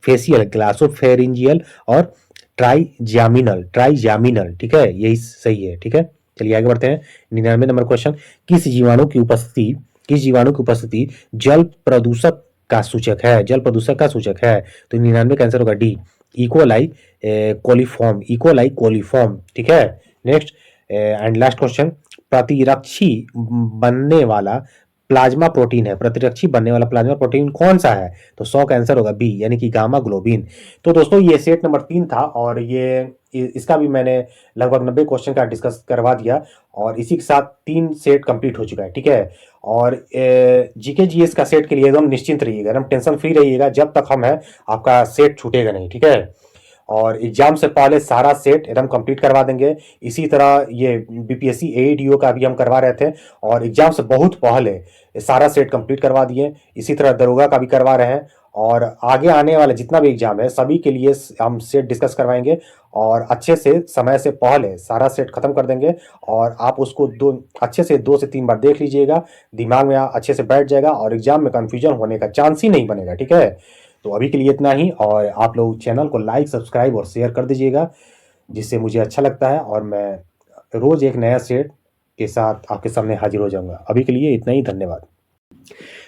फेशियल, ग्लासोफेरिंजियल और ट्राइजामिनल, ट्राइजामिनल। ठीक है, यही सही है। ठीक है, चलिए आगे बढ़ते हैं। 99 नंबर क्वेश्चन, किस जीवाणु की उपस्थिति जल प्रदूषक का सूचक है? जल प्रदूषक का सूचक है। तो 99 का आंसर होगा D E coli coliform, E coli coliform. ठीक है। नेक्स्ट एंड लास्ट क्वेश्चन, प्रतिरक्षी बनने वाला प्लाज्मा प्रोटीन है, प्रतिरक्षी बनने वाला प्लाज्मा प्रोटीन कौन सा है? तो 100 का आंसर होगा बी यानी कि गामा ग्लोबिन। तो दोस्तों ये सेट नंबर 3 था और ये इसका भी मैंने लगभग 90 क्वेश्चन का डिस्कस करवा दिया और इसी के साथ 3 सेट कंप्लीट हो चुका है। ठीक है। और जीके जीएस का सेट के लिए एकदम निश्चिंत रहिएगा, एकदम टेंशन फ्री रहिएगा, जब तक हम है आपका सेट छूटेगा नहीं। ठीक है। और एग्जाम से पहले सारा सेट एकदम कंप्लीट करवा देंगे। इसी तरह ये बीपीएससी एईडीओ का भी हम करवा रहे थे और एग्जाम से बहुत पहले सारा सेट कंप्लीट करवा दिए। इसी तरह दरोगा का भी करवा रहे हैं और आगे आने वाला जितना भी एग्जाम है सभी के लिए हम सेट डिस्कस करवाएंगे और अच्छे से समय से पहले सारा सेट खत्म कर देंगे और आप उसको अच्छे से 2 से 3 बार देख लीजिएगा, दिमाग में अच्छे से बैठ जाएगा और एग्जाम में कंफ्यूजन होने का चांस ही नहीं बनेगा। ठीक है। तो अभी के लिए इतना ही और आप लोग चैनल को लाइक, सब्सक्राइब और शेयर कर दीजिएगा, जिससे मुझे अच्छा लगता है और मैं रोज एक नया सेट के साथ आपके सामने हाजिर हो जाऊंगा। अभी के लिए इतना ही, धन्यवाद।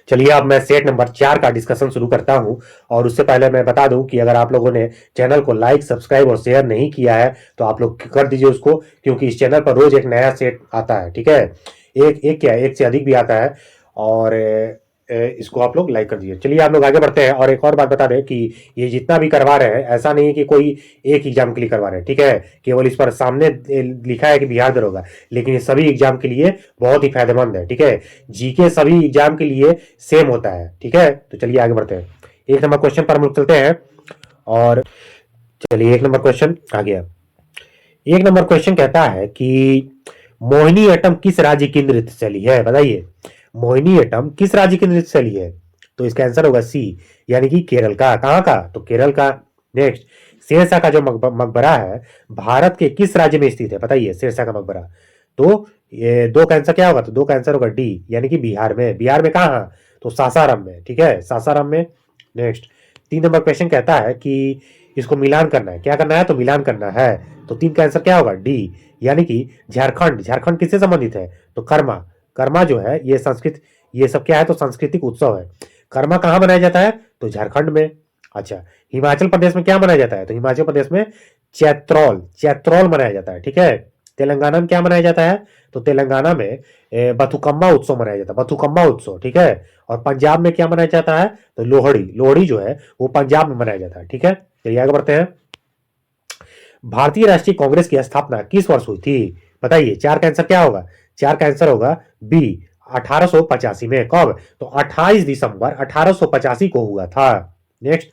चलिए अब मैं सेट नंबर 4 का डिस्कशन शुरू करता हूं और उससे पहले मैं बता दूं कि अगर आप लोगों ने चैनल को लाइक, सब्सक्राइब और शेयर नहीं किया है तो आप लोग कर दीजिए उसको, क्योंकि इस चैनल पर रोज एक नया सेट आता है। ठीक है। एक से अधिक भी आता है और इसको आप लोग लाइक कर दीजिए। चलिए आप लोग आगे बढ़ते हैं और एक और बात बता दें कि ये जितना भी करवा रहे हैं ऐसा नहीं है कि कोई एक एग्जाम के लिए करवा रहे हैं। ठीक है। केवल इस पर सामने लिखा है कि बिहार दरोगा, लेकिन ये सभी एग्जाम के लिए बहुत ही फायदेमंद है। ठीक है। जीके सभी एग्जाम के लिए सेम होता है। ठीक है। तो चलिए आगे बढ़ते हैं। 1 नंबर क्वेश्चन पर हम लोग चलते हैं और चलिए 1 नंबर क्वेश्चन आ गया। 1 नंबर क्वेश्चन कहता है कि मोहिनी अट्टम किस राज्य की नृत्य शैली है? बताइए मोहिनी अट्टम किस राज्य की नृत्य शैली है? तो इसका आंसर होगा सी यानी कि केरल का। कहां का? तो केरल का। नेक्स्ट, शेरशाह का जो मकबरा है भारत के किस राज्य में स्थित है? बताइए शेरशाह का मकबरा। तो ये 2 का आंसर क्या होगा? तो 2 का आंसर होगा डी यानी कि बिहार में। बिहार में कहां? तो सासाराम में। ठीक है, सासाराम में। नेक्स्ट, 3 नंबर क्वेश्चन कहता है कि इसको मिलान करना है। क्या करना है? तो मिलान करना है। तो 3 का आंसर क्या होगा? डी यानी कि झारखंड। झारखंड किससे संबंधित है? तो कर्मा। कर्मा जो है ये संस्कृत, ये सब क्या है? तो सांस्कृतिक उत्सव है। कर्मा कहां मनाया जाता है? तो झारखंड में। अच्छा, हिमाचल प्रदेश में क्या मनाया जाता है? तो हिमाचल प्रदेश में चैत्रौल, चैत्रौल मनाया जाता है। ठीक है। तेलंगाना में क्या मनाया जाता है? तो तेलंगाना में बथुकम्मा उत्सव मनाया जाता है, बथुकम्मा उत्सव। ठीक है। और पंजाब में क्या मनाया जाता है? तो लोहड़ी। लोहड़ी जो है वो पंजाब में मनाया जाता है। ठीक है। चलिए आगे बढ़ते हैं। भारतीय राष्ट्रीय कांग्रेस की स्थापना किस वर्ष हुई थी? बताइए। 4 का आंसर क्या होगा? 4 का आंसर होगा बी 1885 में। कब? तो 28 दिसंबर 1885 को हुआ था। नेक्स्ट,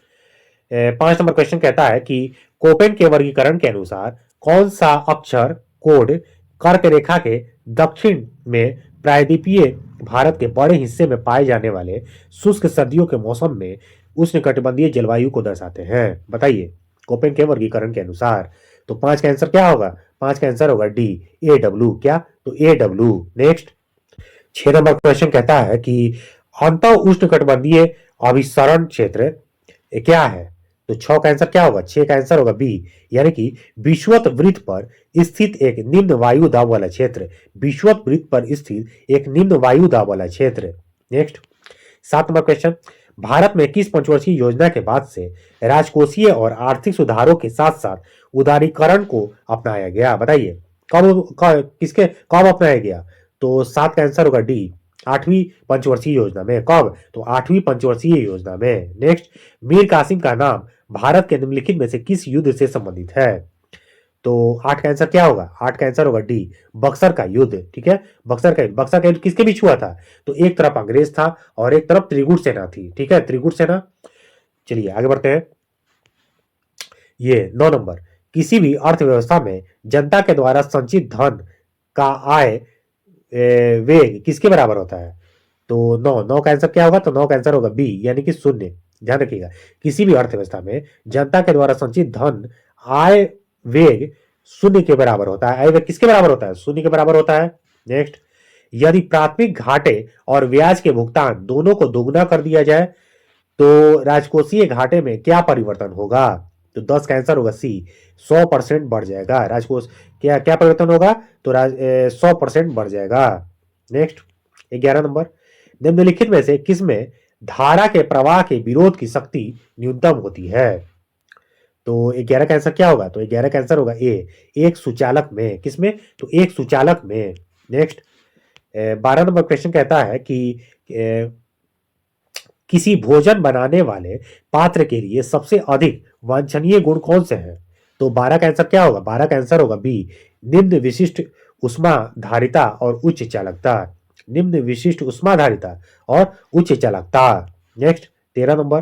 5 नंबर क्वेश्चन कहता है कि कोपेन के वर्गीकरण के अनुसार कौन सा अक्षर कोड कर्क रेखा के दक्षिण में प्रायद्वीपीय भारत के बड़े हिस्से में पाए जाने वाले शुष्क सर्दियों के मौसम में उष्णकटिबंधीय जलवायु को दर्शाते हैं? बताइए कोपेन के वर्गीकरण के अनुसार। तो 5 का आंसर क्या होगा? 5 का आंसर होगा डी ए डब्ल्यू। क्या? तो A W. Next, 6 number question कहता है कि अंत उष्णकटिबंधीय अभिसरण क्षेत्र क्या है? तो 6 का आंसर क्या होगा? 6 का आंसर होगा बी, यानी कि विषुवत वृत्त पर स्थित एक निम्न वायु दाब वाला क्षेत्र। विषुवत वृत्त पर स्थित एक निम्न वायु दाब वाला क्षेत्र। नेक्स्ट 7 नंबर क्वेश्चन, भारत में किस पंचवर्षीय योजना के बाद से राजकोषीय और आर्थिक सुधारों के साथ साथ उदारीकरण को अपनाया गया? बताइए कब अपनाया गया? तो 7 का आंसर होगा डी, 8वीं पंचवर्षीय योजना में। कब? तो 8वीं पंचवर्षीय योजना में। नेक्स्ट, मीर कासिम का नाम भारत के निम्नलिखित में से किस युद्ध से संबंधित है? तो 8 का आंसर क्या होगा? 8 का आंसर होगा डी, बक्सर का युद्ध। ठीक है, बक्सर का युद्ध किसके बीच हुआ था? तो एक तरफ अंग्रेज था और एक तरफ त्रिगुट सेना थी। ठीक है, त्रिगुट सेना। चलिए आगे बढ़ते हैं। ये 9 नंबर, किसी भी अर्थव्यवस्था में जनता के द्वारा संचित धन का आय वेग किसके बराबर होता है? तो 9 का आंसर क्या होगा? तो 9 का आंसर होगा बी, यानी कि शून्य। ध्यान रखिएगा, किसी भी अर्थव्यवस्था में जनता के द्वारा संचित धन आय वेग शून्य के बराबर होता है। आय वेग किसके बराबर होता है? शून्य के बराबर होता है। नेक्स्ट, यदि प्राथमिक घाटे और ब्याज के भुगतान दोनों को दोगुना कर दिया जाए तो राजकोषीय घाटे में क्या परिवर्तन होगा? तो 10 का आंसर होगा सी, 100% बढ़ जाएगा। राजकोष क्या क्या परिवर्तन होगा? तो 100% बढ़ जाएगा। नेक्स्ट 11 नंबर, निम्नलिखित में से किसमें धारा के प्रवाह के विरोध की शक्ति न्यूनतम होती है? तो 11 का आंसर क्या होगा? तो 11 का आंसर होगा ए, एक सुचालक में। किसमें? तो एक सुचालक में। नेक्स्ट 12 नंबर क्वेश्चन कहता है कि किसी भोजन बनाने वाले पात्र के लिए सबसे अधिक वांछनीय गुण कौन से हैं? तो 12 का आंसर क्या होगा? 12 का आंसर होगा बी, निम्न विशिष्ट उष्माधारिता और उच्च चालकता। निम्न विशिष्ट उष्माधारिता और उच्च चालकता। नेक्स्ट 13 नंबर,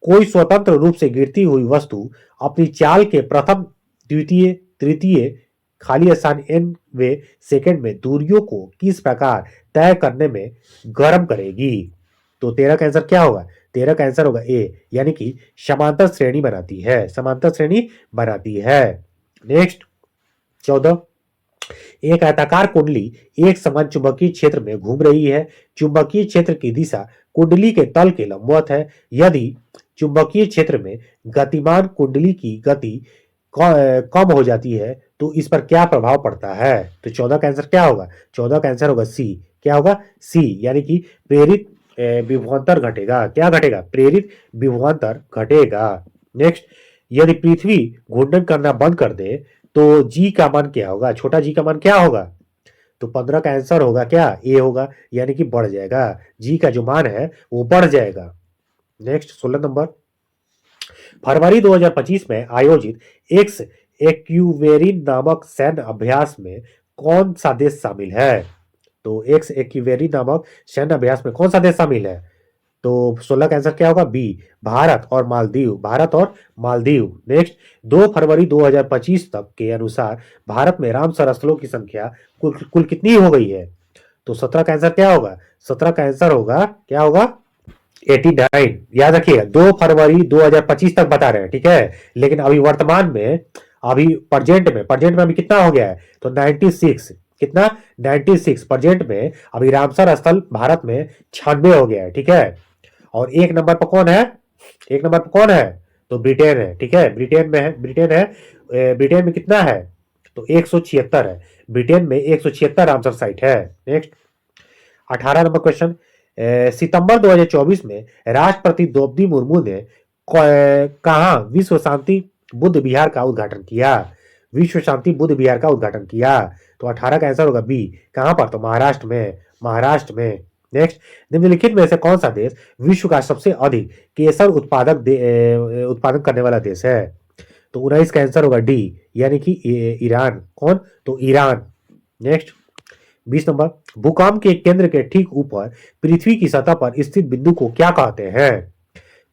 कोई स्वतंत्र रूप से गिरती हुई वस्तु अपनी चाल के प्रथम, द्वितीय, तृतीय खाली स्थान n वें सेकंड में दूरियों को किस प्रकार तय करने में गर्म करेगी? तो 13 का आंसर क्या होगा? 13 का आंसर होगा ए, यानी कि समांतर श्रेणी बनाती है। समांतर श्रेणी बनाती है। नेक्स्ट 14, एक आयताकार कुंडली एक समान चुंबकीय क्षेत्र में घूम रही है। चुंबकीय क्षेत्र की दिशा कुंडली के तल के लंबवत है। यदि चुंबकीय क्षेत्र में गतिमान कुंडली की गति कम हो जाती है तो इस पर क्या प्रभाव पड़ता है? तो 14 का आंसर क्या होगा? 14 का आंसर होगा सी। क्या होगा? सी, यानी कि प्रेरित विभवांतर घटेगा। क्या घटेगा? प्रेरित विभवांतर घटेगा। नेक्स्ट, यदि पृथ्वी घूर्णन करना बंद कर दे तो जी का मान क्या होगा? छोटा जी का मान क्या होगा? तो 15 का आंसर होगा क्या? ए होगा, यानी कि बढ़ जाएगा। जी का जो मान है वो बढ़ जाएगा। नेक्स्ट 16 नंबर, फरवरी 2025 में आयोजित एक्स एक्यूवेरिन नामक सैन्य अभ्यास में कौन सा देश शामिल है? तो एक्स एक्यूवेरिन नामक सैन्य अभ्यास में कौन सा देश शामिल है? तो 16 का आंसर क्या होगा? बी, भारत और मालदीव। भारत और मालदीव। नेक्स्ट, 2 फरवरी 2025 तक के अनुसार भारत में रामसर स्थलों की संख्या कुल कितनी हो गई है? तो 17 का आंसर क्या होगा? 17 का आंसर होगा क्या होगा? 89। याद रखिएगा 2 फरवरी 2025 तक बता रहे हैं। ठीक है, लेकिन अभी वर्तमान में, अभी प्रेजेंट में अभी कितना हो गया है? तो 96। कितना? 96 प्रेजेंट में। अभी रामसर स्थल भारत में 96 हो गया है। ठीक है, और एक नंबर पर कौन है? एक नंबर पर कौन है? तो ब्रिटेन है। ठीक है, ब्रिटेन में है, ब्रिटेन में कितना है? तो 176 है। ब्रिटेन में 176 रामसर साइट है। नेक्स्ट 18 नंबर क्वेश्चन, सितंबर 2024 में राष्ट्रपति द्रौपदी मुर्मू ने कहा विश्व शांति बुद्ध विहार का उद्घाटन किया? विश्व शांति बुद्ध विहार का उद्घाटन किया। तो 18 का आंसर होगा बी, कहां पर? तो महाराष्ट्र में। महाराष्ट्र में। नेक्स्ट, निम्नलिखित में से कौन सा देश विश्व का सबसे अधिक केसर उत्पादन करने वाला देश है? तो 19 का आंसर होगा डी, यानी कि ईरान। कौन? तो ईरान। नेक्स्ट 20 नंबर, भूकंप के केंद्र के ठीक ऊपर पृथ्वी की सतह पर स्थित बिंदु को क्या कहते हैं?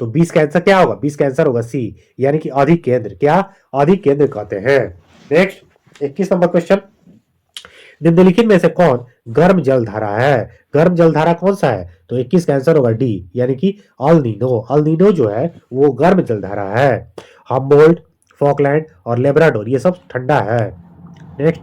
तो 20 का आंसर क्या होगा? 20 का आंसर होगा सी, यानी कि अधिक केंद्र। क्या? अधिक केंद्र कहते हैं। नेक्स्ट 21 नंबर क्वेश्चन, निम्नलिखित में से कौन गर्म जलधारा है? गर्म जलधारा कौन सा है? तो 21 का आंसर होगा डी, यानी कि अल नीनो। अल नीनो जो है वो गर्म जलधारा है। हम्बोल्ट, फॉकलैंड और लेब्राडोर ये सब ठंडा है। नेक्स्ट,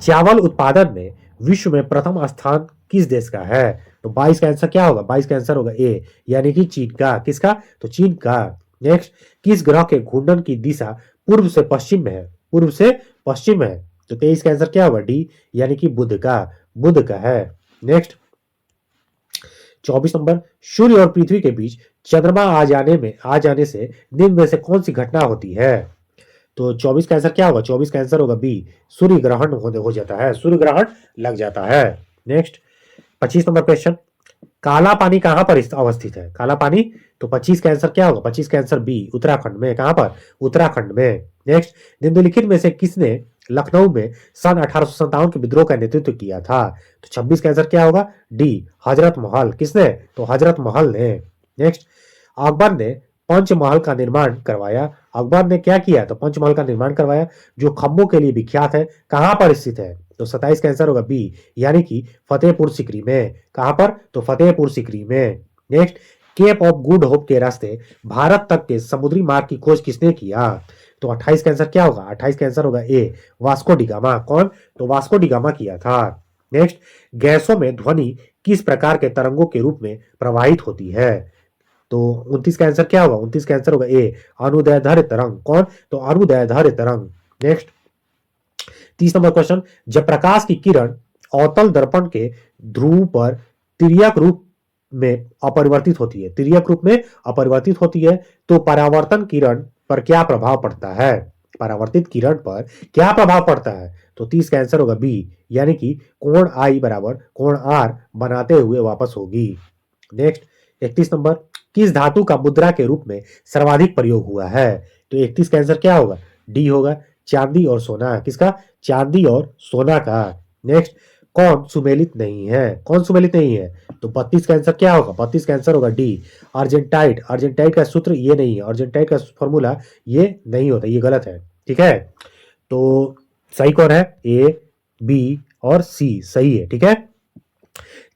चावल उत्पादन में विश्व में प्रथम स्थान किस देश का है? तो 22 का आंसर क्या होगा? 22 का आंसर होगा ए, यानी कि चीन का। किसका? तो चीन का। नेक्स्ट, किस ग्रह के घूर्णन की दिशा पूर्व से पश्चिम में है? पूर्व से पश्चिम है। तो 23 का आंसर क्या होगा? डी, यानी कि बुध का। बुध का है। नेक्स्ट, 24 नंबर, सूर्य और पृथ्वी के बीच चंद्रमा आ जाने से निम्न में से कौन सी घटना होती है? तो 24 का आंसर क्या होगा? 24 का आंसर होगा बी, सूर्य ग्रहण हो जाता है, सूर्य ग्रहण लग जाता है। नेक्स्ट, 25 नंबर क्वेश्चन, काला पानी कहां पर अवस्थित है? काला पानी, तो 25 का आंसर क्या होगा? 25 का आंसर बी, उत्तराखंड में। कहां पर? उत्तराखंड में। नेक्स्ट, निम्नलिखित में से किसने लखनऊ में सन 1857 के विद्रोह का नेतृत्व किया था? तो 26 का आंसर क्या होगा? डी, हजरत महल। किसने? तो हजरत महल ने। नेक्स्ट, अकबर ने पंचमहल का निर्माण करवाया। अकबर ने क्या किया? तो पंचमहल का निर्माण करवाया, जो खंभों के लिए विख्यात है। कहां पर स्थित है? तो 27 का आंसर होगा बी, यानी कि फतेहपुर सीकरी में। कहां पर? तो फतेहपुर सीकरी में। Next, Cape of Good Hope के रास्ते भारत तक के समुद्री मार्ग की खोज किसने किया? तो 28 का आंसर क्या होगा? 28 का आंसर होगा ए, वास्को डी गामा। कौन? तो वास्को डी गामा किया था। नेक्स्ट, गैसों में ध्वनि किस प्रकार के तरंगों के रूप में प्रवाहित होती है? तो 29 का आंसर क्या होगा? 29 का आंसर होगा ए, अनुदैर्ध्य तरंग। कौन? तो अनुदैर्ध्य तरंग। नेक्स्ट, 30 नंबर क्वेश्चन, जब प्रकाश की किरण अवतल दर्पण के ध्रुव पर तिर्यक रूप में अपरिवर्तित होती है, तिर्यक रूप में अपरिवर्तित होती है, तो परावर्तन किरण पर क्या प्रभाव पड़ता है? परावर्तित किरण पर क्या प्रभाव पड़ता है? तो 30 का आंसर होगा बी, यानी कि कोण आई बराबर कोण आर बनाते हुए वापस होगी। नेक्स्ट, 31 नंबर, किस धातु का मुद्रा के रूप में सर्वाधिक प्रयोग हुआ है? तो 31 का आंसर क्या होगा? डी होगा, चांदी और सोना। किसका? चांदी और सोना का। नेक्स्ट, कौन सुमेलित नहीं है? कौन सुमेलित नहीं है? तो 32 का आंसर क्या होगा? 32 का आंसर होगा डी, अर्जेंटाइट। अर्जेंटाइट का सूत्र ये नहीं है, अर्जेंटाइट का फॉर्मूला ये नहीं होता, ये गलत है। ठीक है, तो सही कौन है? ए, बी और सी सही है। ठीक है,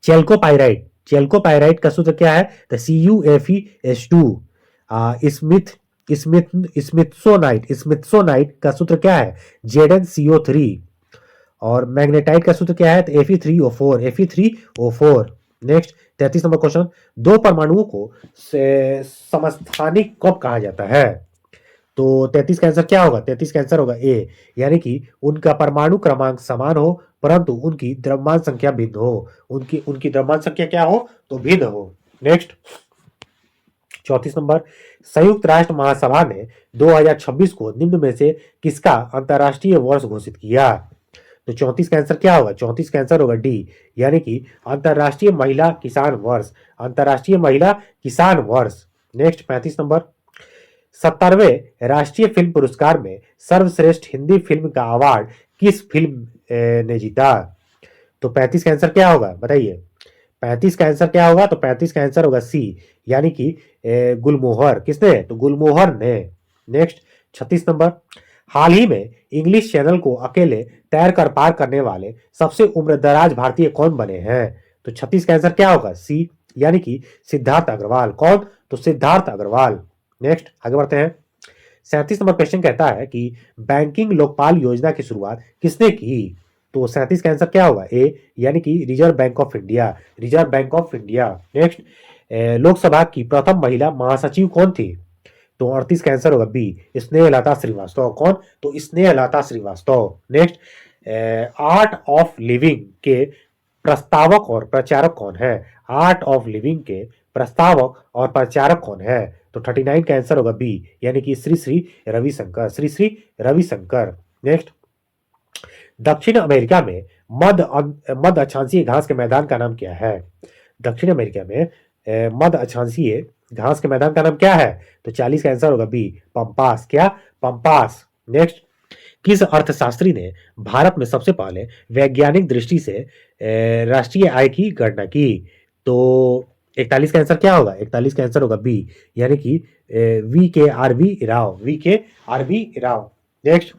चेल्कोपाइराइट, चेल्कोपाइराइट का सूत्र क्या है? तो CuFeS2। स्मिथ स्मिथ स्मिथसोनाइट, स्मिथसोनाइट का सूत्र क्या है? ZnCO3। और मैग्नेटाइट का सूत्र क्या है? तो Fe3O4, Fe3O4। Next, 33 number question, दो परमाणुओं को समस्थानिक कब कहा जाता है? तो 33 का आंसर क्या होगा? 33 का आंसर होगा ए, यानी कि उनका परमाणु क्रमांक समान हो परंतु उनकी द्रव्यमान संख्या भिन्न हो। उनकी उनकी द्रव्यमान संख्या क्या हो? तो भिन्न हो। नेक्स्ट, 34 नंबर, संयुक्त राष्ट्र महासभा ने 2026 को निम्न में से किसका अंतर्राष्ट्रीय वर्ष घोषित किया? तो 34 का आंसर क्या होगा? 34 का आंसर होगा डी, यानी कि अंतर्राष्ट्रीय महिला किसान वर्ष। अंतर्राष्ट्रीय महिला किसान वर्ष। नेक्स्ट, 35 नंबर, 70वें राष्ट्रीय फिल्म पुरस्कार में सर्वश्रेष्ठ हिंदी फिल्म का अवार्ड किस फिल्म ने जीता? तो 35 का आंसर क्या होगा? बताइए, 35 का आंसर क्या होगा? तो 35 का आंसर होगा सी, यानी कि गुलमोहर। किसने? तो गुलमोहर ने। नेक्स्ट, 36 नंबर, हाल ही में इंग्लिश चैनल को अकेले तैर कर पार करने वाले सबसे उम्रदराज भारतीय कौन बने हैं? तो 36 का आंसर क्या होगा? सी, यानी कि सिद्धार्थ अग्रवाल। कौन? तो सिद्धार्थ अग्रवाल। नेक्स्ट, आगे बढ़ते हैं। 37 नंबर क्वेश्चन कहता है कि बैंकिंग लोकपाल योजना की शुरुआत किसने की? तो 37 का आंसर क्या होगा? ए, यानी कि reserve bank of India, reserve bank of India. Next, Lok Sabha की प्रथम महिला महासचिव कौन थी? तो 38 का आंसर होगा बी, स्नेहलता श्रीवास्तव। कौन? तो Snehlata Srivastava. Next, art of living के प्रस्तावक और प्रचारक कौन है? आर्ट ऑफ लिविंग के प्रस्तावक और प्रचारक कौन है? तो 39 का आंसर होगा बी, यानी कि श्री श्री रविशंकर, श्री श्री रविशंकर। नेक्स्ट, दक्षिण अमेरिका में मध्य अक्षांशीय घास के मैदान का नाम क्या है? दक्षिण अमेरिका में मध्य अक्षांशीय घास के मैदान का नाम क्या है? तो 40 का आंसर होगा बी, पंपास। क्या? पंपास। नेक्स्ट, किस अर्थशास्त्री ने भारत में सबसे पहले वैज्ञानिक दृष्टि से राष्ट्रीय आय की गणना की? तो 41 का आंसर क्या होगा? 41 का आंसर होगा बी, यानी कि VKRV Rao, VKRV Rao. Next,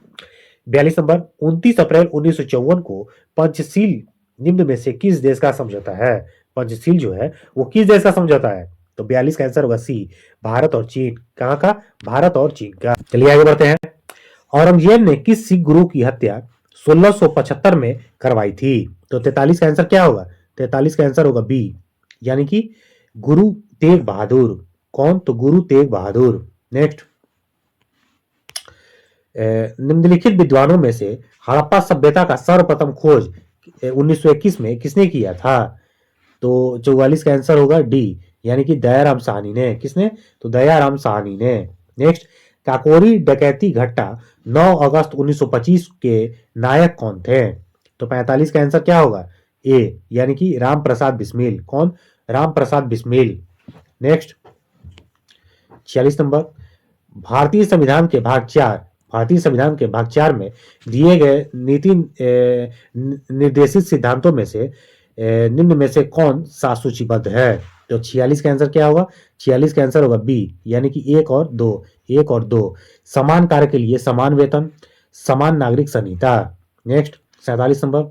42 number, 29 अप्रैल 1954 को पंचशील निम्न में से किस देश का समझौता है? पंचशील जो है वो किस देश का समझौता है? तो 42 का आंसर होगा सी, भारत और चीन। कहां का? भारत और चीन का। चलिए आगे बढ़ते हैं। औरंगजेब ने किस सिख गुरु की हत्या 1675 में करवाई थी? तो 43 का आंसर क्या होगा? 43 का आंसर होगा बी, यानी कि गुरु तेग बहादुर। कौन? तो गुरु तेग बहादुर। नेक्स्ट, निम्नलिखित विद्वानों में से हड़प्पा सभ्यता का सर्वप्रथम खोज 1921 में किसने किया था? तो 44 का आंसर होगा डी, यानी कि दयाराम साहनी ने। किसने? तो दयाराम साहनी ने। नेक्स्ट, काकोरी डकैती घटना 9 अगस्त 1925 के नायक कौन थे? तो 45 का आंसर क्या होगा? ए, यानी कि राम प्रसाद बिस्मिल। कौन? राम प्रसाद बिस्मिल। नेक्स्ट, 46 नंबर, भारतीय संविधान के भाग 4, भारतीय संविधान के भाग 4 में दिए गए नीति निर्देशित सिद्धांतों में से निम्न में से कौन सा सूचीबद्ध है? तो 46 का आंसर क्या होगा? 46 का आंसर होगा बी, यानी कि 1 और 2। 1 और 2, समान कार्य के लिए समान वेतन, समान नागरिक संहिता। नेक्स्ट, 47 नंबर,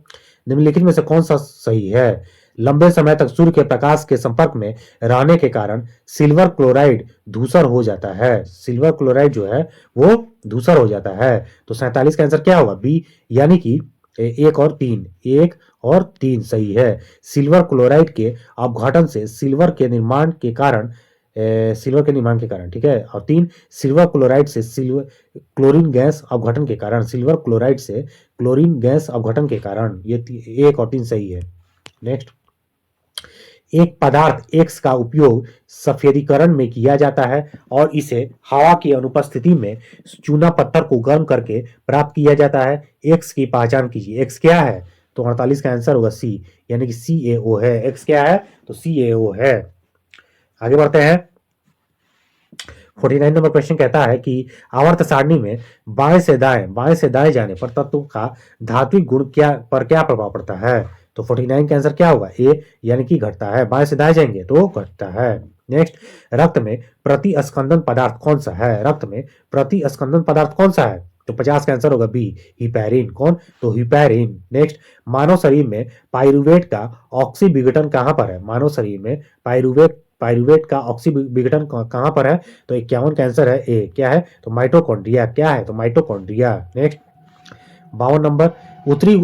निम्नलिखित में से कौन सा सही है? लंबे समय तक सूर्य के प्रकाश के संपर्क में रहने के कारण सिल्वर क्लोराइड धूसर हो जाता है। सिल्वर क्लोराइड जो है वो धूसर हो जाता है। तो 47 का आंसर क्या होगा? बी, यानी कि 1 और 3। 1 और 3 सही है। सिल्वर क्लोराइड के अपघटन से सिल्वर के निर्माण के कारण ठीक है। और 3, सिल्वर क्लोराइड से सिल्वर क्लोरीन गैस अपघटन के कारण, सिल्वर क्लोराइड से क्लोरीन गैस अपघटन के कारण। ये 1 और 3 सही है। नेक्स्ट, एक पदार्थ X का उपयोग सफेदीकरण में किया जाता है और इसे हवा की अनुपस्थिति में चूना पत्थर को गर्म करके प्राप्त किया जाता है। X की पहचान कीजिए। X क्या है? तो 48 का आंसर होगा सी, यानी कि CaO है। X क्या है? तो CaO है। आगे बढ़ते हैं। 49 नंबर क्वेश्चन कहता है कि आवर्त सारणी में बाएं से दाएं जाने पर तत्व का धात्विक गुण क्या प्रभाव पड़ता है? तो 49 का आंसर क्या होगा? ए, यानी कि घटता है। बाएं से दाएं जाएंगे तो घटता है। नेक्स्ट, रक्त में प्रतिस्पंदन पदार्थ कौन सा है? रक्त में प्रतिस्पंदन पदार्थ कौन सा है? तो 50 का आंसर होगा बी, हिपैरिन। कौन? तो हिपैरिन। नेक्स्ट, मानव शरीर में पाइरुवेट का ऑक्सी विघटन कहां पर है? मानव शरीर में पाइरुवेट का ऑक्सी विघटन कहां पर है? तो 51 का आंसर है ए, क्या है? तो माइटोकॉन्ड्रिया। क्या है? तो माइटोकॉन्ड्रिया। नेक्स्ट, 52 नंबर, उत्तरी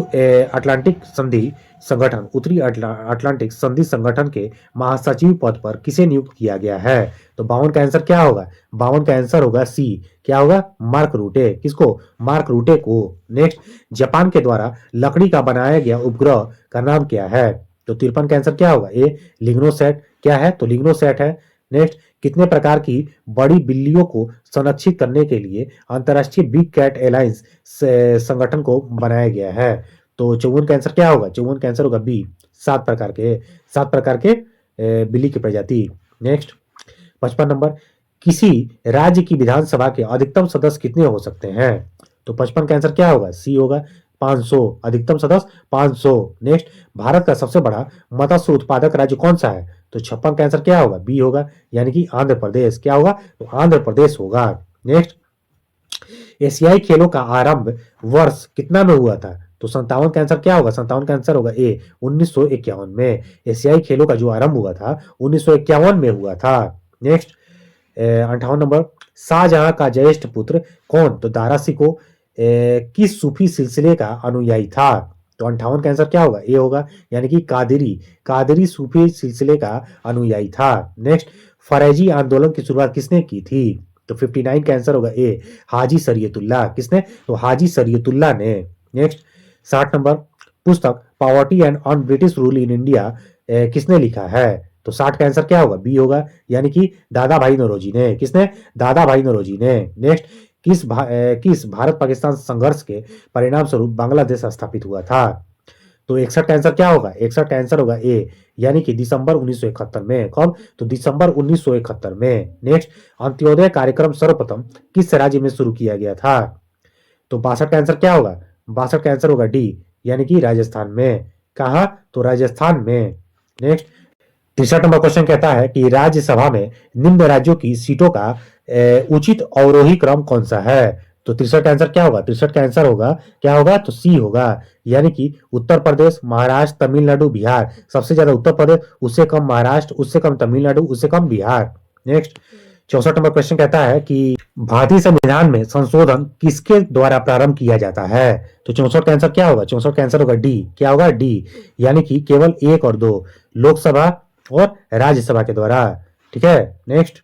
अटलांटिक संधि संगठन, उत्तरी अटलांटिक संधि संगठन के महासचिव पद पर किसे नियुक्त किया गया है? तो 52 का आंसर क्या होगा? 52 का आंसर होगा सी, क्या होगा? Mark Rutte. किसको? मार्क रूटे को। नेक्स्ट, जापान के द्वारा लकड़ी का बनाया गया उपग्रह का नाम क्या है? तो 53 का आंसर क्या होगा? ए, लिग्नोसैट। क्या है? तो लिग्नोसैट है। नेक्स्ट, कितने प्रकार की बड़ी बिल्लियों को संरक्षित करने के लिए अंतरराष्ट्रीय बिग कैट अलायंस संगठन को बनाया गया है? तो 54 का आंसर क्या होगा? 54 का आंसर होगा बी, 7 प्रकार के बिल्ली की प्रजाति। नेक्स्ट, 55 नंबर, किसी राज्य की विधानसभा के अधिकतम सदस्य कितने हो सकते हैं? तो 55 का आंसर क्या होगा? सी होगा, 500। अधिकतम सदस्य 500। नेक्स्ट, भारत का सबसे बड़ा मत्स्य उत्पादक राज्य कौन सा है? तो 56 का आंसर क्या होगा? बी होगा, यानी कि आंध्र प्रदेश। क्या होगा? तो आंध्र प्रदेश होगा। नेक्स्ट, एशियाई खेलों का आरंभ वर्ष कितना में हुआ था? तो 57 का आंसर क्या होगा? 57 का आंसर होगा ए, 1951 में। एशियाई खेलों का जो आरंभ हुआ था 1951 में हुआ था। नेक्स्ट, 58 नंबर, शाहजहां का ज्येष्ठ पुत्र कौन? तो दारा शिकोह किस सूफी सिलसिले का अनुयायी था? तो 58 का आंसर क्या होगा? ए होगा, यानी कि कादरी सूफी सिलसिले का अनुयायी था। नेक्स्ट, फरेजी आंदोलन की शुरुआत किसने की थी? तो 59 का आंसर होगा ए, हाजी शरीयतुल्लाह। किसने? तो हाजी शरीयतुल्लाह ने। नेक्स्ट, 60 नंबर, पुस्तक poverty and on British rule in India किसने लिखा है? तो 60 का आंसर क्या होगा? बी होगा, यानी कि दादा भाई नौरोजी ने। किसने? दादा भाई नौरोजी ने। नेक्स्ट, किस भारत पाकिस्तान संघर्ष के परिणाम स्वरूप बांग्लादेश स्थापित हुआ था? तो 61 का आंसर क्या होगा? 61 का आंसर होगा ए, यानी कि दिसंबर 1971 में। कब? तो दिसंबर 1971 में। नेक्स्ट, अंत्योदय कार्यक्रम सर्वप्रथम किस राज्य में शुरू किया गया था? तो 62 का आंसर क्या होगा? 62 का आंसर होगा डी, यानी कि राजस्थान में। कहा? तो राजस्थान में। नेक्स्ट, 63 नंबर क्वेश्चन कहता है कि राज्यसभा में निम्न राज्यों की सीटों का उचित अवरोही क्रम कौन सा है? तो 63 का आंसर क्या होगा? 63 का आंसर होगा, क्या होगा? तो सी होगा, यानी कि उत्तर प्रदेश, महाराष्ट्र, तमिलनाडु, बिहार। सबसे ज्यादा उत्तर प्रदेश, उससे कम महाराष्ट्र, उससे कम तमिलनाडु, उससे कम बिहार। नेक्स्ट, 64 नंबर क्वेश्चन कहता है कि भारतीय संविधान में संशोधन किसके द्वारा प्रारंभ किया जाता है? तो 64 का आंसर क्या होगा? 64 का आंसर होगा डी। क्या होगा? डी, यानी कि केवल 1 और 2, लोकसभा और राज्यसभा के द्वारा। ठीक है, नेक्स्ट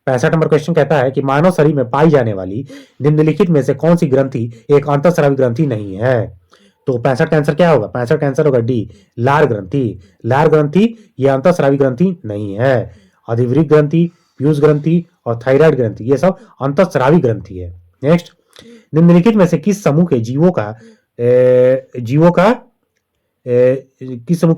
65 नंबर क्वेश्चन कहता है कि मानव शरीर में पाई जाने वाली निम्नलिखित में से कौन सी ग्रंथि एक अंतःस्रावी ग्रंथि नहीं है? तो 65 का आंसर क्या होगा? 65 का आंसर होगा डी, लार ग्रंथि। लार ग्रंथि यह अंतःस्रावी ग्रंथि नहीं है। अधिवृक्क ग्रंथि, पीयूष ग्रंथि और थायराइड ग्रंथि ये सब अंतःस्रावी ग्रंथि है। नेक्स्ट, निम्नलिखित में से किस समूह के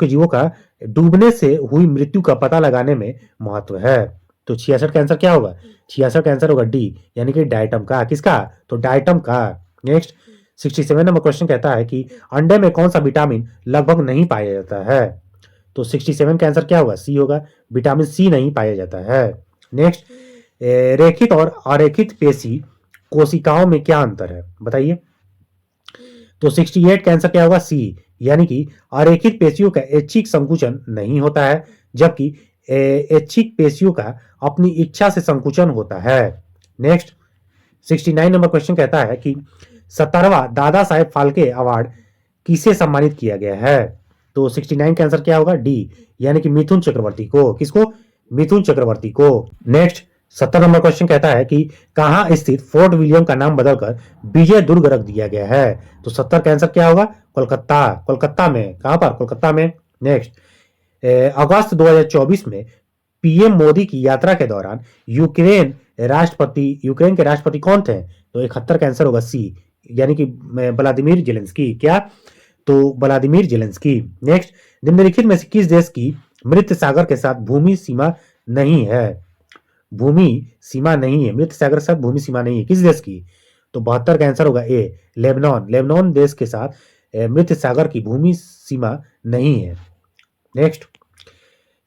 जीवों का डूबने से हुई मृत्यु का पता लगाने में महत्व है? तो 66 का आंसर क्या होगा? 66 का आंसर होगा डी, यानी कि डायटम का। किसका? तो डायटम का। नेक्स्ट 67 नंबर क्वेश्चन कहता है कि अंडे में कौन सा विटामिन लगभग नहीं पाया जाता है? तो 67 का आंसर क्या होगा? सी होगा, विटामिन सी नहीं पाया जाता है। नेक्स्ट, रेखित और अरेखित पेशी कोशिकाओं में क्या अंतर है? बताइए। तो 68 का आंसर क्या होगा? सी, यानी कि अरेखित पेशियों का ऐच्छिक संकुचन नहीं होता है, जबकि ऐच्छिक पेशियों का अपनी इच्छा से संकुचन होता है। नेक्स्ट 69 नंबर क्वेश्चन कहता है कि 17वां दादा साहेब फाल्के अवार्ड किसे सम्मानित किया गया है? तो 69 का आंसर क्या होगा? डी, यानी कि मिथुन चक्रवर्ती को। किसको? मिथुन चक्रवर्ती को। नेक्स्ट 70 नंबर क्वेश्चन कहता है कि कहां स्थित फोर्ट विलियम का नाम बदलकर विजय दुर्ग रख दिया गया है? तो 70 का आंसर क्या होगा? कोलकाता। कोलकाता में। कहां पर? कोलकाता में। नेक्स्ट, अगस्त 2024 में पीएम मोदी की यात्रा के दौरान यूक्रेन के राष्ट्रपति कौन थे? तो 71 का आंसर होगा सी, यानी कि व्लादिमीर जेलेंस्की। क्या? तो व्लादिमीर जेलेंस्की। नेक्स्ट, निम्नलिखित में से किस देश की मृत सागर के साथ भूमि सीमा नहीं है? भूमि सीमा नहीं है, मृत सागर के साथ भूमि सीमा नहीं है, किस देश की? तो 72 का आंसर होगा ए, लेबनान। लेबनान देश के साथ मृत सागर की भूमि सीमा नहीं है। नेक्स्ट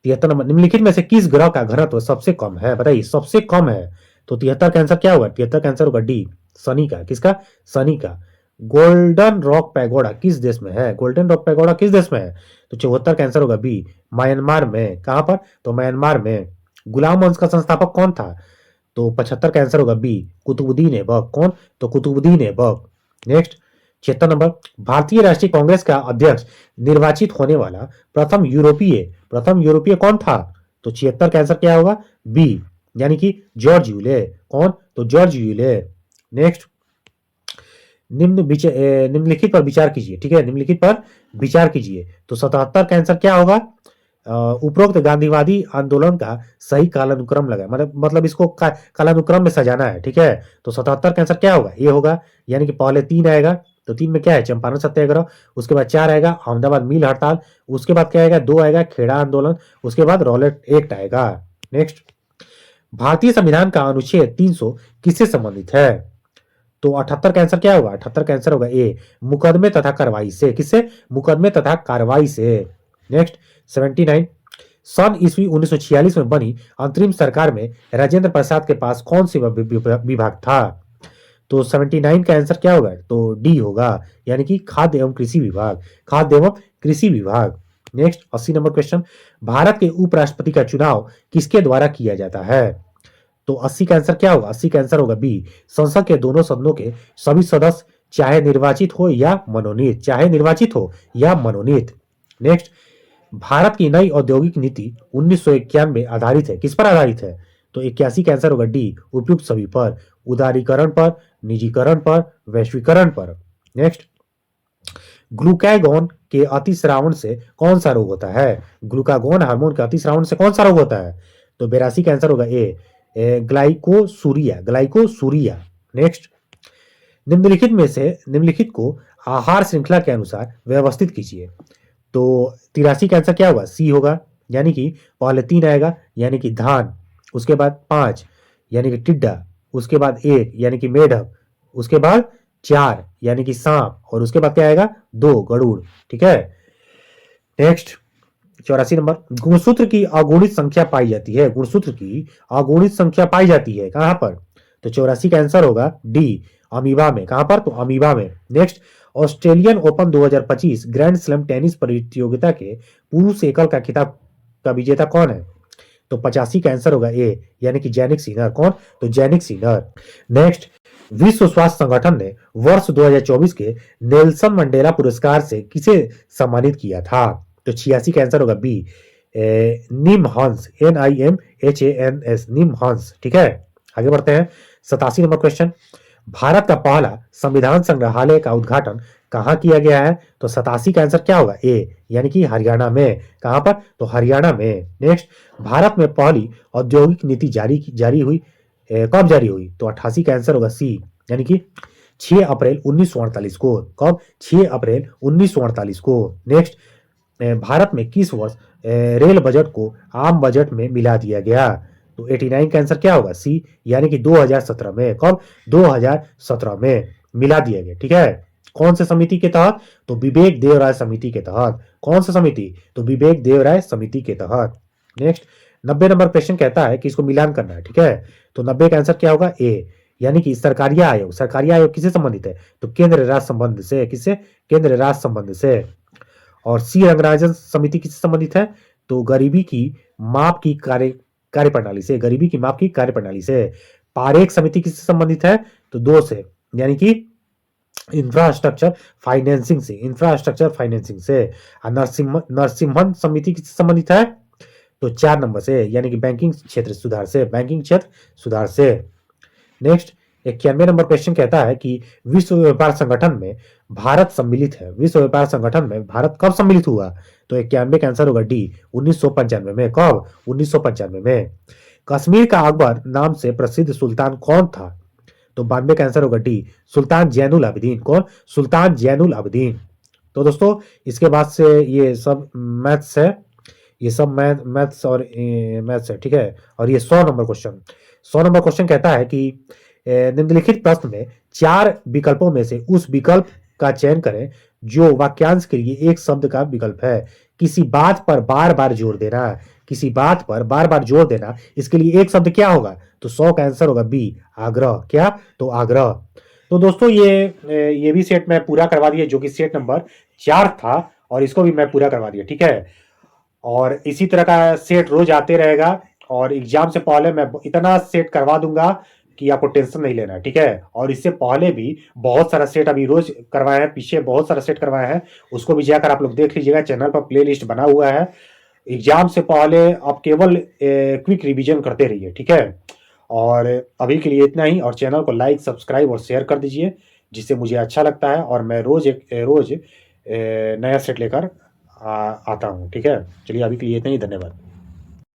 73 नंबर, निम्नलिखित में से किस ग्रह का घनत्व सबसे कम है? बताइए, सबसे कम है। तो 73 का आंसर क्या होगा? 73 का आंसर होगा डी, शनि का। किसका? शनि का। गोल्डन रॉक पैगोडा किस देश में है? गोल्डन रॉक पैगोडा किस देश में है? तो 74 का आंसर होगा बी, म्यांमार में। कहां पर? तो म्यांमार में। गुलाम वंश का संस्थापक कौन था? तो 75 का आंसर होगा बी, कुतुबुद्दीन ऐबक। कौन? तो कुतुबुद्दीन ऐबक। नेक्स्ट 76 नंबर, भारतीय राष्ट्रीय कांग्रेस का अध्यक्ष निर्वाचित होने वाला प्रथम यूरोपीय कौन था? तो 76 का आंसर क्या होगा? बी, यानी कि जॉर्ज यूले। कौन? तो जॉर्ज यूले। नेक्स्ट, निम्नलिखित पर विचार कीजिए। ठीक है, निम्नलिखित पर विचार कीजिए। तो 77 का आंसर क्या होगा? उपरोक्त गांधीवादी आंदोलन का सही कालानुक्रम लगा, मतलब इसको कालानुक्रम में सजाना है। ठीक है, तो 77 का आंसर क्या होगा? ये होगा, यानी कि पहले 3 आएगा, तो 3 में क्या है? चंपारण सत्याग्रह। उसके बाद 4 आएगा अहमदाबाद मिल हड़ताल। उसके बाद क्या आएगा? 2 आएगा खेड़ा आंदोलन। उसके बाद रॉलेट एक्ट आएगा। नेक्स्ट, भारतीय संविधान का अनुच्छेद 300 किससे संबंधित है? तो 78 का आंसर क्या होगा? 78 का आंसर होगा ए, मुकदमे तथा कार्रवाई से। किससे? मुकदमे तथा कार्रवाई से। नेक्स्ट 79, सन ईस्वी 1946 में बनी अंतरिम सरकार में राजेंद्र प्रसाद के पास कौन सी विभाग था? तो 79 का आंसर क्या होगा? तो डी होगा, यानी कि खाद्य एवं कृषि विभाग। खाद्य एवं कृषि विभाग। नेक्स्ट 80 नंबर क्वेश्चन, भारत के उपराष्ट्रपति का चुनाव किसके द्वारा किया जाता है? तो 80 का आंसर क्या होगा? 80 का आंसर होगा बी, संसद के दोनों सदनों के सभी सदस्य चाहे निर्वाचित हो या मनोनीत। नेक्स्ट, भारत की नई औद्योगिक नीति 1991 आधारित है, किस पर आधारित है? तो 81 का आंसर होगा डी, उपयुक्त सभी पर, उदारीकरण पर, निजीकरण पर, वैश्वीकरण पर। नेक्स्ट, ग्लूकागॉन के अतिस्रावण से कौन सा रोग होता है? ग्लूकागॉन हार्मोन के अतिस्रावण से कौन सा रोग होता है? तो 82 का आंसर होगा ए, ग्लाइकोसूरिया। नेक्स्ट, निम्नलिखित को आहार श्रृंखला के अनुसार व्यवस्थित कीजिए। तो 83 का आंसर क्या होगा? सी होगा, यानी कि पहले 3 आएगा, यानी कि धान। उसके बाद 5, यानी कि टिड्डा। उसके बाद 1, यानी कि मेढक। उसके बाद 4, यानी कि सांप। और उसके बाद क्या आएगा? 2, गरुड़। ठीक है। नेक्स्ट 84 नंबर, गुणसूत्र की अगुणित संख्या पाई जाती है। गुणसूत्र की अगुणित संख्या पाई जाती है कहां पर? तो 84 का आंसर होगा डी, अमीबा में। कहां पर? तो अमीबा में। Next, Australian open 2025 grand slam tennis प्रतियोगिता के पुरुष एकल का खिताब का विजेता कौन है? तो 85 का आंसर होगा ए, यानी कि जैनिक सीनर। कौन? तो जैनिक सीनर। नेक्स्ट, विश्व स्वास्थ्य संगठन ने वर्ष 2024 के नेल्सन मंडेला पुरस्कार से किसे सम्मानित किया था? तो 86 का आंसर होगा बी, निम हंस, NIMHANS, निम हंस। ठीक है, आगे बढ़ते हैं। 87 नंबर क्वेश्चन, भारत का पहला संविधान संग्रहालय का उद्घाटन कहाँ किया गया है? तो 87 का आंसर क्या होगा? ए, यानी कि हरियाणा में। कहां पर? तो हरियाणा में। नेक्स्ट, भारत में पहली औद्योगिक नीति जारी हुई कब जारी हुई? तो 88 का आंसर होगा सी, यानी कि 6 अप्रैल 1948 को। कब? 6 अप्रैल 1948 को। नेक्स्ट, भारत में किस वर्ष रेल बजट को आम बजट में मिला दिया गया? तो 89 का आंसर क्या होगा? सी, यानी कि 2017 में। कब? 2017 में मिला दिया गया। ठीक है, कौन से समिति के तहत? तो विवेक देवराय समिति के तहत। कौन सा समिति? तो विवेक देवराय समिति के तहत। नेक्स्ट, 90 नंबर क्वेश्चन कहता है कि इसको मिलान करना है। ठीक है, तो 90 का आंसर क्या होगा? ए, यानी कि सरकारिया आयोग। सरकारिया आयोग किससे संबंधित है? तो केंद्र राज्य संबंध से। किससे? केंद्र राज्य संबंध से। और सी, रंगराजन समिति किससे संबंधित है? तो गरीबी की माप की कार्यप्रणाली से। गरीबी की माप की कार्यप्रणाली से। पारेख समिति किससे संबंधित है? तो दो से, यानी कि इंफ्रास्ट्रक्चर फाइनेंसिंग से। इंफ्रास्ट्रक्चर फाइनेंसिंग से। नरसिम्हन समिति किससे संबंधित है? तो 4 नंबर से, यानी कि बैंकिंग क्षेत्र सुधार से। बैंकिंग क्षेत्र सुधार से। नेक्स्ट, 91 नंबर क्वेश्चन कहता है कि विश्व व्यापार संगठन में भारत सम्मिलित है। विश्व व्यापार संगठन में भारत कब सम्मिलित हुआ? तो 91 का आंसर होगा डी, 1995 में। कब? 1995 में। कश्मीर का अकबर नाम से प्रसिद्ध सुल्तान कौन था? तो 92 का आंसर होगा डी, सुल्तान जैनुल आबिदीन। कौन? सुल्तान जैनुल आबिदीन। तो दोस्तों, इसके बाद से ये सब मैथ्स है। ये सब मैथ्स और मैथ्स है। ठीक है, और ये 100 नंबर क्वेश्चन। 100 नंबर क्वेश्चन कहता है कि निम्नलिखित प्रश्न में 4 विकल्पों में से उस विकल्प का चयन करें जो वाक्यांश के लिए एक शब्द का विकल्प है। किसी बात पर बार बार जोर देना। किसी बात पर बार बार जोर देना, इसके लिए एक शब्द क्या होगा? तो 100 का आंसर होगा बी, आग्रह। क्या? तो आग्रह। तो दोस्तों, ये भी सेट मैं पूरा करवा दिया, जो कि सेट नंबर 4 था, और इसको भी मैं पूरा करवा दिया। ठीक है, और इसी तरह का सेट रोज आते रहेगा, और एग्जाम से पहले मैं इतना सेट करवा दूंगा कि आपको टेंशन नहीं लेना है। ठीक है, और इससे पहले भी बहुत सारा सेट अभी रोज करवाए हैं, पीछे बहुत सारा सेट करवाए हैं, उसको भी जाकर आप लोग देख लीजिएगा। चैनल पर प्लेलिस्ट बना हुआ है। एग्जाम से पहले आप केवल क्विक रिवीजन करते रहिए। ठीक है, और अभी के लिए इतना ही, और चैनल को लाइक, सब्सक्राइब और शेयर कर दीजिए, जिससे मुझे अच्छा लगता है, और मैं रोज नया सेट लेकर आता हूँ। ठीक है, चलिए अभी के लिए इतना ही, धन्यवाद।